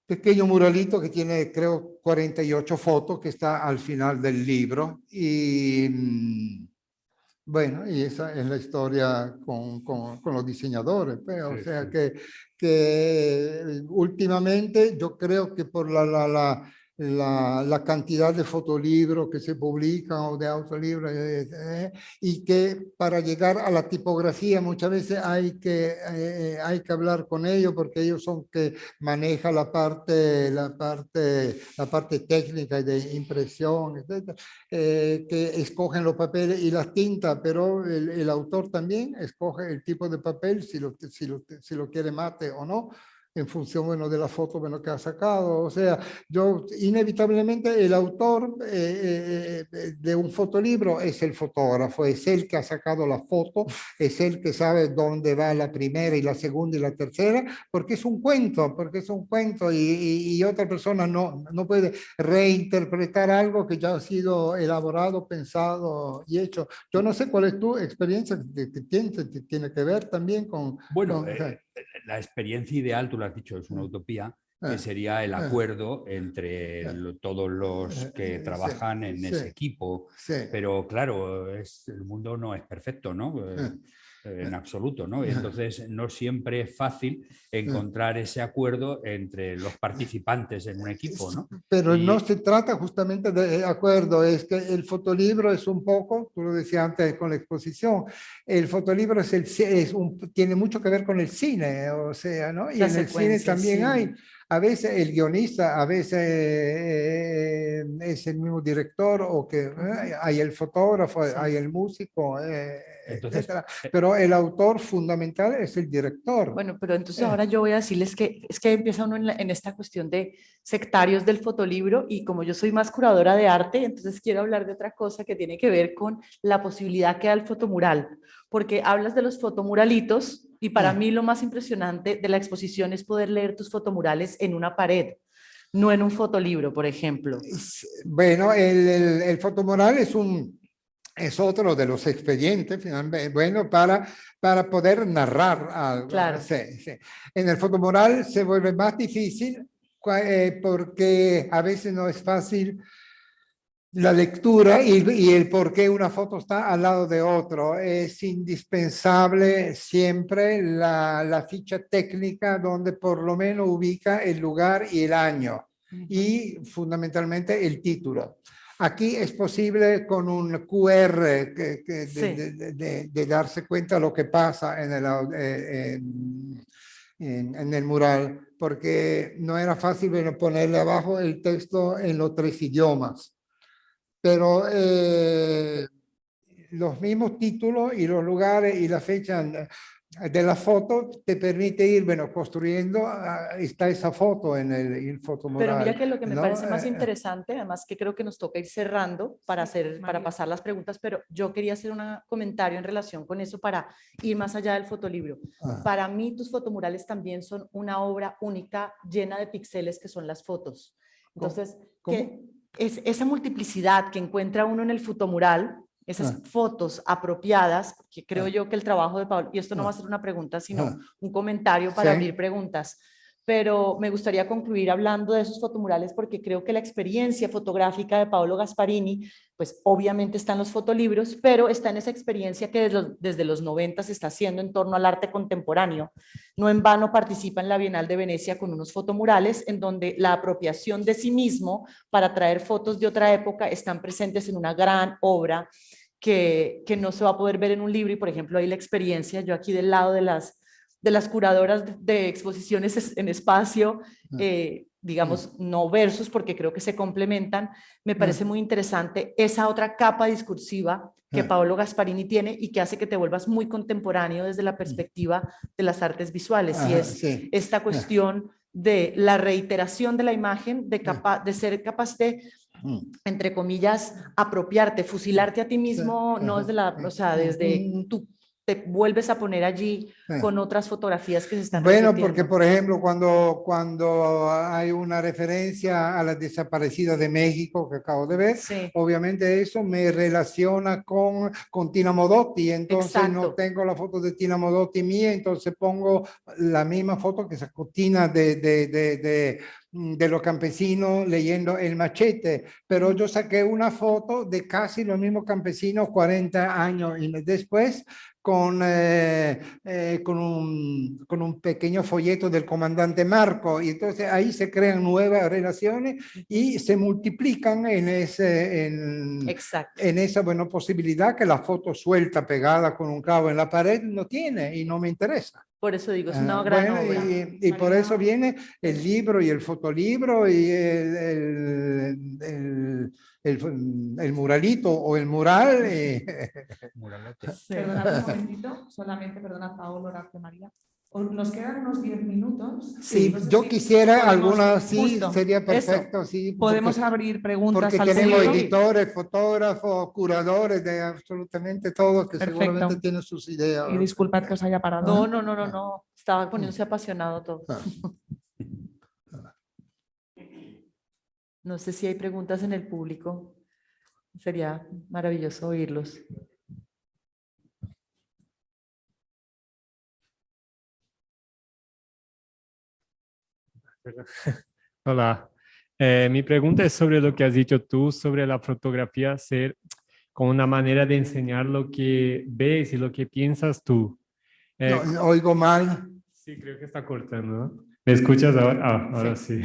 pequeño muralito que tiene, creo, 48 fotos, que está al final del libro. Y bueno, y esa es la historia con los diseñadores. Pues, o Sí, sea sí. que últimamente yo creo que por la cantidad de fotolibros que se publican o de autolibros, y que para llegar a la tipografía muchas veces hay que hablar con ellos, porque ellos son que manejan la parte técnica de impresión, etc., que escogen los papeles y las tintas, pero el autor también escoge el tipo de papel, si lo quiere mate o no, en función, bueno, de la foto, bueno, que ha sacado. O sea, yo inevitablemente el autor de un fotolibro es el fotógrafo, es el que ha sacado la foto, es el que sabe dónde va la primera y la segunda y la tercera, porque es un cuento, y otra persona no puede reinterpretar algo que ya ha sido elaborado, pensado y hecho. Yo no sé cuál es tu experiencia que tiene que ver también Bueno, o sea, la experiencia ideal, tú lo has dicho, es una utopía, que sería el acuerdo entre todos los que sí, trabajan en sí, ese equipo. sí, Pero claro, el mundo no es perfecto, ¿no? En absoluto, ¿no? Y entonces no siempre es fácil encontrar ese acuerdo entre los participantes en un equipo, ¿no? pero no Y se trata justamente de acuerdo, es que el fotolibro es un poco, tú lo decías antes con la exposición, el fotolibro tiene mucho que ver con el cine, o sea, ¿no? Y La en el cine secuencia, también sí. hay, a veces el guionista, a veces es el mismo director, o que hay el fotógrafo, Sí. hay el músico, entonces, etcétera. Pero el autor fundamental es el director. Bueno, pero entonces ahora yo voy a decirles que es que empieza uno en esta cuestión de sectarios del fotolibro, y como yo soy más curadora de arte, entonces quiero hablar de otra cosa que tiene que ver con la posibilidad que da el fotomural, porque hablas de los fotomuralitos y para mí lo más impresionante de la exposición es poder leer tus fotomurales en una pared, no en un fotolibro, por ejemplo. Bueno, el fotomural es otro de los expedientes, finalmente, bueno, para poder narrar algo. Claro. Sí, sí. En el fotomural se vuelve más difícil porque a veces no es fácil la lectura y el por qué una foto está al lado de otro. Es indispensable siempre la ficha técnica, donde por lo menos ubica el lugar y el año, y fundamentalmente el título. Aquí es posible con un QR Sí. de darse cuenta de lo que pasa en el mural, porque no era fácil ponerle abajo el texto en los 3 idiomas. Pero los mismos títulos y los lugares y la fecha de la foto te permite ir, bueno, construyendo, está esa foto en el Pero mira fotomural, que lo que me ¿no? parece más interesante, además que creo que nos toca ir cerrando para pasar las preguntas, pero yo quería hacer un comentario en relación con eso para ir más allá del fotolibro. Para mí tus fotomurales también son una obra única llena de píxeles que son las fotos. Entonces, que es esa multiplicidad que encuentra uno en el fotomural, esas fotos apropiadas, que creo yo que el trabajo de Pablo, y esto no va a ser una pregunta, sino un comentario para abrir preguntas, pero me gustaría concluir hablando de esos fotomurales porque creo que la experiencia fotográfica de Paolo Gasparini, pues obviamente está en los fotolibros, pero está en esa experiencia que desde los 90 se está haciendo en torno al arte contemporáneo. No en vano participa en la Bienal de Venecia con unos fotomurales en donde la apropiación de sí mismo para traer fotos de otra época están presentes en una gran obra que no se va a poder ver en un libro. Y por ejemplo, ahí la experiencia, yo aquí del lado de las curadoras de exposiciones en espacio, digamos, no versus, porque creo que se complementan, me parece muy interesante esa otra capa discursiva que Paolo Gasparini tiene y que hace que te vuelvas muy contemporáneo desde la perspectiva de las artes visuales, y es esta cuestión de la reiteración de la imagen, de ser capaz de, entre comillas, apropiarte, fusilarte a ti mismo, no desde o sea, desde tú te vuelves a poner allí con otras fotografías que se están Bueno, repitiendo. porque por ejemplo, cuando hay una referencia a la desaparecida de México que acabo de ver, obviamente eso me relaciona con Tina Modotti, entonces no tengo la foto de Tina Modotti mía, entonces pongo la misma foto que sacó Tina de los campesinos leyendo El Machete, pero yo saqué una foto de casi los mismos campesinos 40 años después con un pequeño folleto del comandante Marco, y entonces ahí se crean nuevas relaciones y se multiplican Exacto. en esa buena posibilidad que la foto suelta pegada con un clavo en la pared no tiene y no me interesa. Por eso digo, es una gran Bueno, obra. y por eso viene el libro y el fotolibro y el muralito o el mural. Muralete. Sí. Perdonad un momentito, solamente, perdonad, Paolo, Horacio, María. Nos quedan unos 10 minutos. Sí, No sé yo si quisiera podemos- alguna, sí, justo, sería eso. perfecto, sí. Podemos abrir preguntas Porque al tenemos público. editores, fotógrafos, curadores de absolutamente todos que Perfecto. seguramente tienen sus ideas. Y disculpad que os haya parado. No, ¿eh? no. Estaba poniéndose apasionado todo. Ah. No sé si hay preguntas en el público. Sería maravilloso oírlos. Hola, mi pregunta es sobre lo que has dicho tú sobre la fotografía ser como una manera de enseñar lo que ves y lo que piensas tú. No, oigo mal. Sí, creo que está cortando, ¿no? ¿Me escuchas ahora? Ah, ahora sí.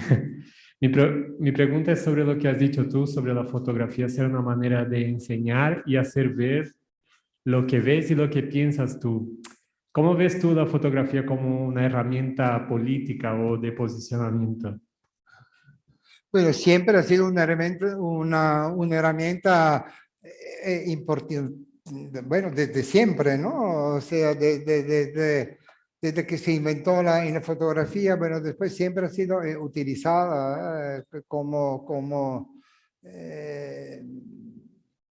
Mi pregunta es sobre lo que has dicho tú sobre la fotografía ser una manera de enseñar y hacer ver lo que ves y lo que piensas tú. ¿Cómo ves tú la fotografía como una herramienta política o de posicionamiento? Bueno, siempre ha sido una herramienta importante, bueno, desde siempre, ¿no? O sea, desde que se inventó en la fotografía, bueno, después siempre ha sido utilizada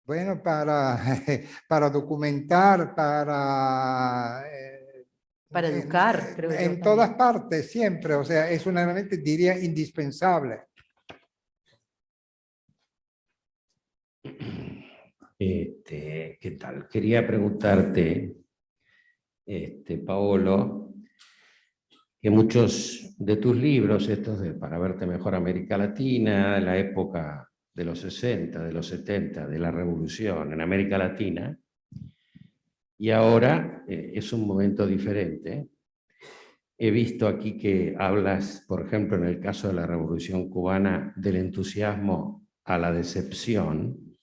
bueno, para documentar, Para educar, creo yo en también. todas partes, siempre. O sea, es una herramienta, diría, indispensable. ¿Qué tal? Quería preguntarte, Paolo, que muchos de tus libros, estos de Para verte mejor América Latina, la época de los 60, de los 70, de la revolución en América Latina, y ahora es un momento diferente. He visto aquí que hablas, por ejemplo, en el caso de la Revolución Cubana, del entusiasmo a la decepción.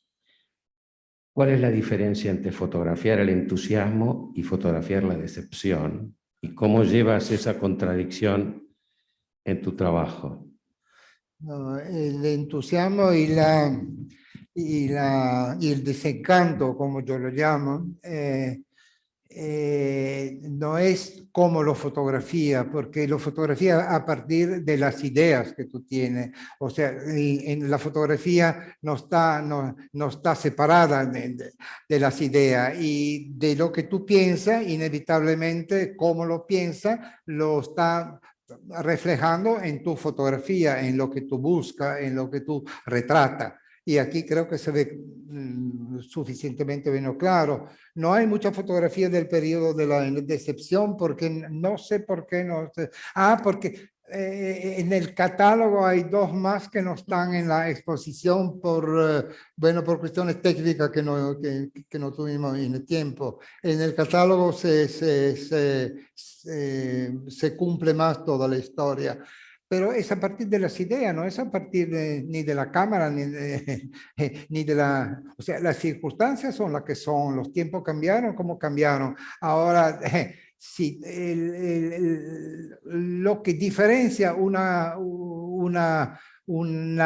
¿Cuál es la diferencia entre fotografiar el entusiasmo y fotografiar la decepción? ¿Y cómo llevas esa contradicción en tu trabajo? No, el entusiasmo y el desencanto, como yo lo llamo, no es como lo fotografía, porque lo fotografía a partir de las ideas que tú tienes. O sea, en la fotografía no está separada de las ideas, y de lo que tú piensas, inevitablemente, cómo lo piensas, lo está reflejando en tu fotografía, en lo que tú buscas, en lo que tú retratas. Y aquí creo que se ve suficientemente bien claro. No hay mucha fotografía del periodo de la decepción, porque no sé por qué no sé. Porque en el catálogo hay dos más que no están en la exposición por cuestiones técnicas que no tuvimos en el tiempo. En el catálogo se cumple más toda la historia. Pero es a partir de las ideas, no es a partir ni de la cámara, ni de la... O sea, las circunstancias son las que son, los tiempos cambiaron como cambiaron. Ahora, sí, lo que diferencia una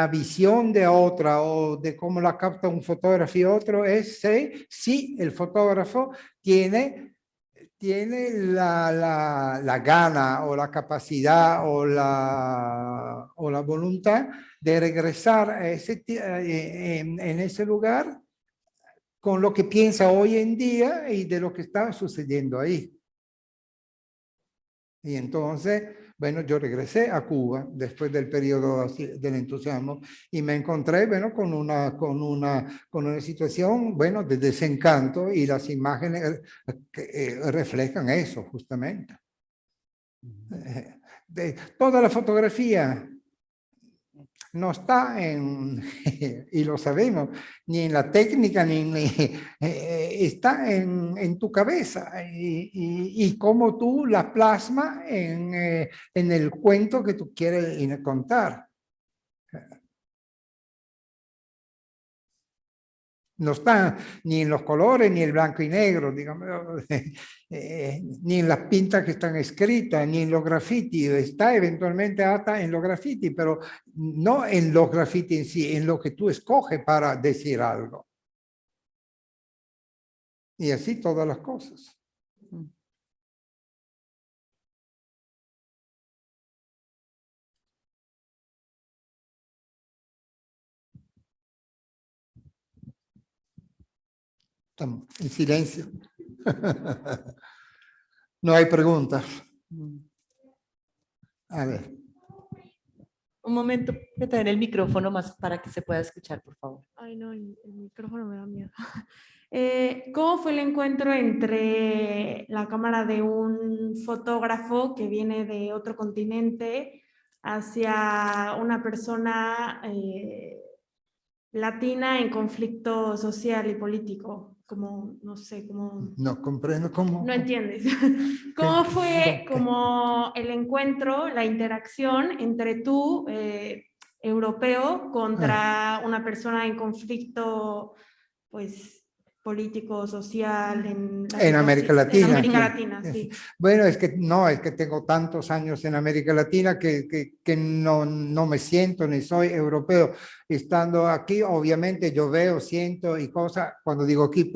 visión de otra, o de cómo la capta un fotógrafo y otro, es si el fotógrafo tiene la gana o la capacidad o la voluntad de regresar a en ese lugar con lo que piensa hoy en día y de lo que está sucediendo ahí. Y entonces, bueno, yo regresé a Cuba después del periodo del entusiasmo y me encontré, bueno, con una situación, bueno, de desencanto, y las imágenes que reflejan eso justamente. Toda la fotografía no está en, y lo sabemos, ni en la técnica, está en tu cabeza y cómo tú la plasmas en el cuento que tú quieres contar. No está ni en los colores, ni el blanco y negro, digamos, ni en las pintas que están escritas, ni en los graffiti. Está eventualmente hasta en los graffiti, pero no en los graffiti en sí, en lo que tú escoges para decir algo. Y así todas las cosas. Estamos en silencio. No hay preguntas. A ver. Un momento, que te den el micrófono más para que se pueda escuchar, por favor. Ay, no, el micrófono me da miedo. ¿Cómo fue el encuentro entre la cámara de un fotógrafo que viene de otro continente hacia una persona latina en conflicto social y político? Como, no sé, como... No comprendo cómo. No entiendes. ¿Cómo fue como el encuentro, la interacción entre tú, europeo, contra una persona en conflicto, pues, político, social, En América Latina? En América Latina, sí. Bueno, es que tengo tantos años en América Latina que no me siento ni soy europeo. Estando aquí, obviamente yo veo, siento y cosas. Cuando digo aquí,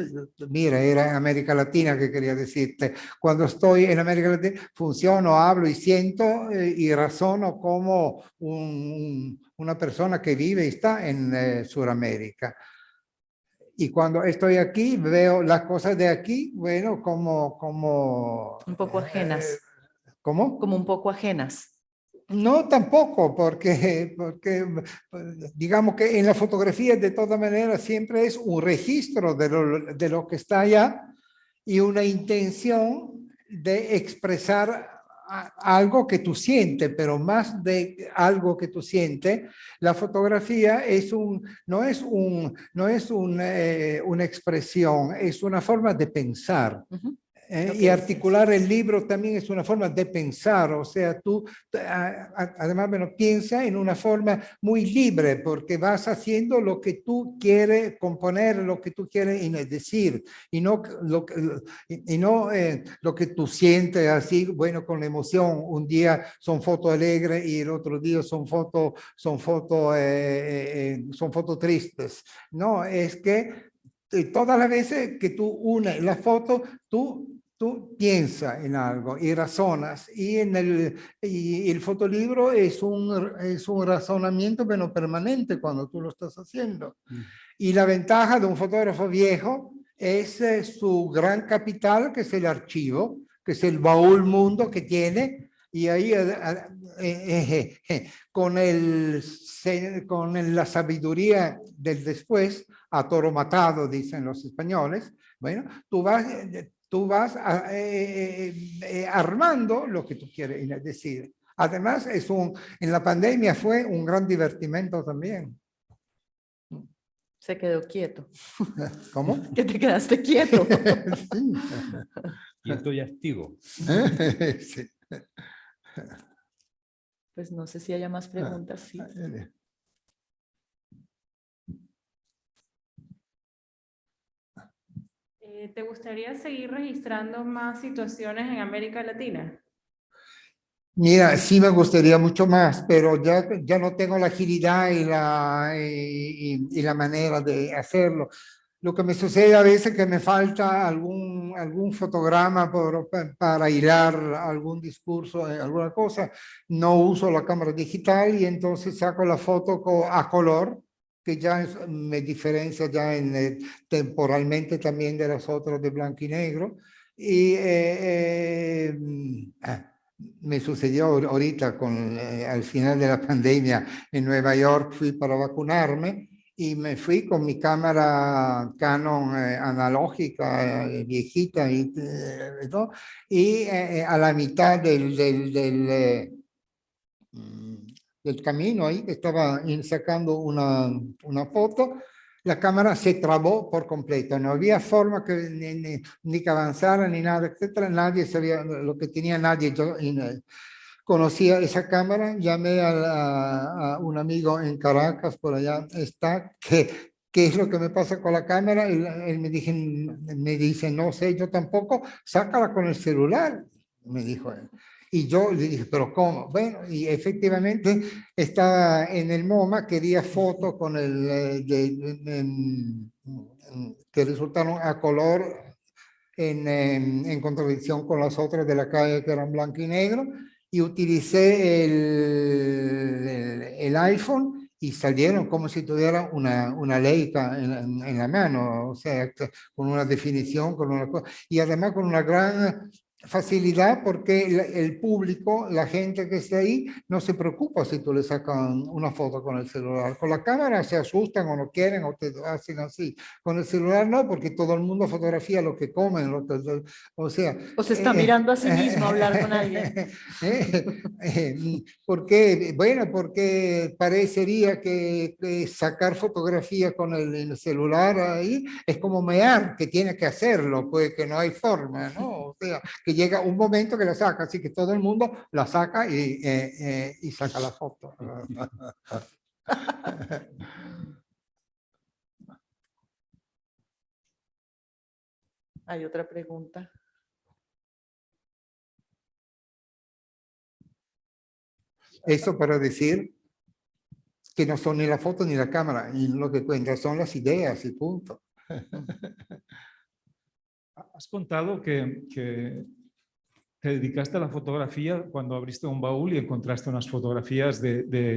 mira, era en América Latina que quería decirte. Cuando estoy en América Latina, funciono, hablo y siento y razono como una persona que vive y está en Sudamérica. Y cuando estoy aquí, veo las cosas de aquí, bueno, como... Un poco ajenas. ¿Cómo? Como un poco ajenas. No, tampoco, porque digamos que en la fotografía de todas maneras siempre es un registro de lo que está allá y una intención de expresar algo que tú sientes, pero más de algo que tú sientes, la fotografía no es una expresión, es una forma de pensar. Y articular el libro también es una forma de pensar, o sea, tú además piensa en una forma muy libre porque vas haciendo lo que tú quieres componer, lo que tú quieres decir y no lo que tú sientes así, bueno, con emoción. Un día son fotos alegres y el otro día son fotos tristes. No, es que todas las veces que tú unes la foto, tú piensas en algo y razonas. Y el fotolibro es un razonamiento pero permanente cuando tú lo estás haciendo. Y la ventaja de un fotógrafo viejo es su gran capital, que es el archivo, que es el baúl mundo que tiene. Y ahí con la sabiduría del después, a toro matado, dicen los españoles, bueno, tú vas armando lo que tú quieres decir. Además, en la pandemia fue un gran divertimento también. Se quedó quieto. ¿Cómo? Que te quedaste quieto. Sí. Quieto y activo. Sí. Pues no sé si haya más preguntas. Sí. ¿Te gustaría seguir registrando más situaciones en América Latina? Mira, sí me gustaría mucho más, pero ya no tengo la agilidad y la manera de hacerlo. Lo que me sucede a veces es que me falta algún fotograma para hilar algún discurso, alguna cosa. No uso la cámara digital y entonces saco la foto a color, que ya me diferencia ya temporalmente también de las otras de blanco y negro. Y me sucedió ahorita al final de la pandemia en Nueva York, fui para vacunarme y me fui con mi cámara Canon analógica viejita y a la mitad del camino ahí, que estaba sacando una foto. La cámara se trabó por completo, no había forma que ni que avanzara ni nada, etcétera. Nadie sabía lo que tenía, nadie. Yo conocía esa cámara, llamé a un amigo en Caracas, por allá está, ¿qué es lo que me pasa con la cámara? Él me dice, no sé, yo tampoco, sácala con el celular, me dijo él. Y yo le dije, ¿pero cómo? Bueno, y efectivamente estaba en el MoMA, quería fotos con que resultaron a color en contradicción con las otras de la calle que eran blanco y negro, y utilicé el iPhone y salieron como si tuviera una Leica en la mano, o sea, con una definición, con una cosa, y además con una gran facilidad porque el público, la gente que está ahí, no se preocupa si tú le sacan una foto con el celular. Con la cámara se asustan o no quieren o te hacen así. Con el celular no, porque todo el mundo fotografía lo que comen, o sea... O se está mirando a sí mismo hablar con alguien. ¿Por qué? Bueno, porque parecería que sacar fotografía con el celular ahí es como mear, que tiene que hacerlo, pues que no hay forma, ¿no? O sea, que llega un momento que la saca, así que todo el mundo la saca y saca la foto. Hay otra pregunta. Eso para decir que no son ni la foto ni la cámara, y lo que cuenta son las ideas y punto. Has contado que te dedicaste a la fotografía cuando abriste un baúl y encontraste unas fotografías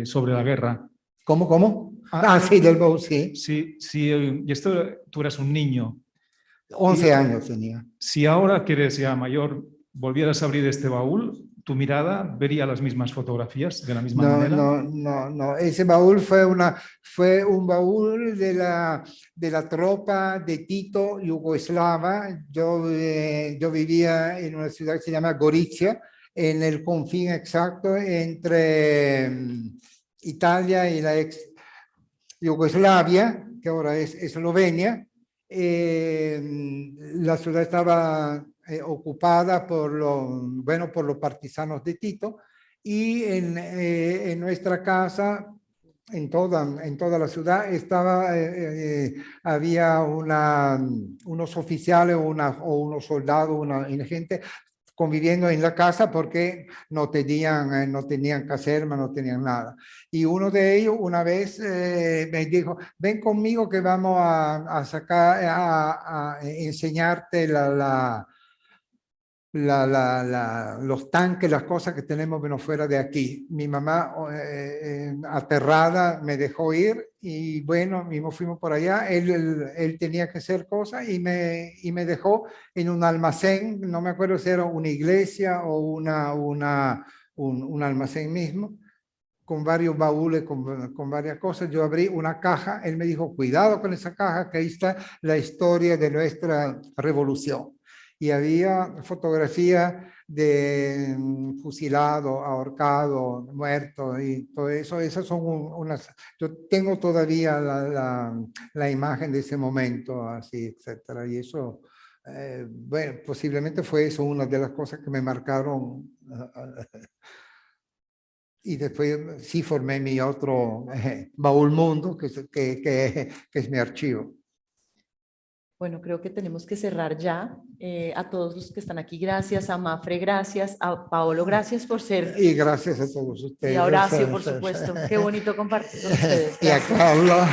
sobre la guerra. ¿Cómo? Sí, del baúl, sí. Sí, y esto tú eras un niño. 11 años tenía. Si ahora que eres ya mayor volvieras a abrir este baúl, ¿tu mirada vería las mismas fotografías de la misma manera? No. Ese baúl fue un baúl de la tropa de Tito yugoslava. Yo vivía en una ciudad que se llama Gorizia, en el confín exacto entre Italia y la ex Yugoslavia, que ahora es Eslovenia. La ciudad estaba ocupada por los partisanos de Tito, y en nuestra casa, en toda la ciudad, había unos oficiales o unos soldados, una gente conviviendo en la casa porque no tenían caserma, no tenían nada. Y uno de ellos una vez me dijo, ven conmigo que vamos a enseñarte los tanques, las cosas que tenemos menos fuera de aquí. Mi mamá, aterrada, me dejó ir y bueno, mismo fuimos por allá. Él tenía que hacer cosas y me dejó en un almacén, no me acuerdo si era una iglesia o un almacén mismo, con varios baúles, con varias cosas. Yo abrí una caja, él me dijo, cuidado con esa caja, que ahí está la historia de nuestra revolución. Y había fotografía de fusilado, ahorcado, muerto y todo eso. Esas son yo tengo todavía la imagen de ese momento, así, etcétera. Y eso, bueno, posiblemente fue eso una de las cosas que me marcaron. Y después sí formé mi otro baúl mundo, que es mi archivo. Bueno, creo que tenemos que cerrar ya. A todos los que están aquí, gracias. A Mafre, gracias. A Paolo, gracias por ser. Y gracias a todos ustedes. Y a Horacio, por supuesto. Qué bonito compartir con ustedes. Y a Carla.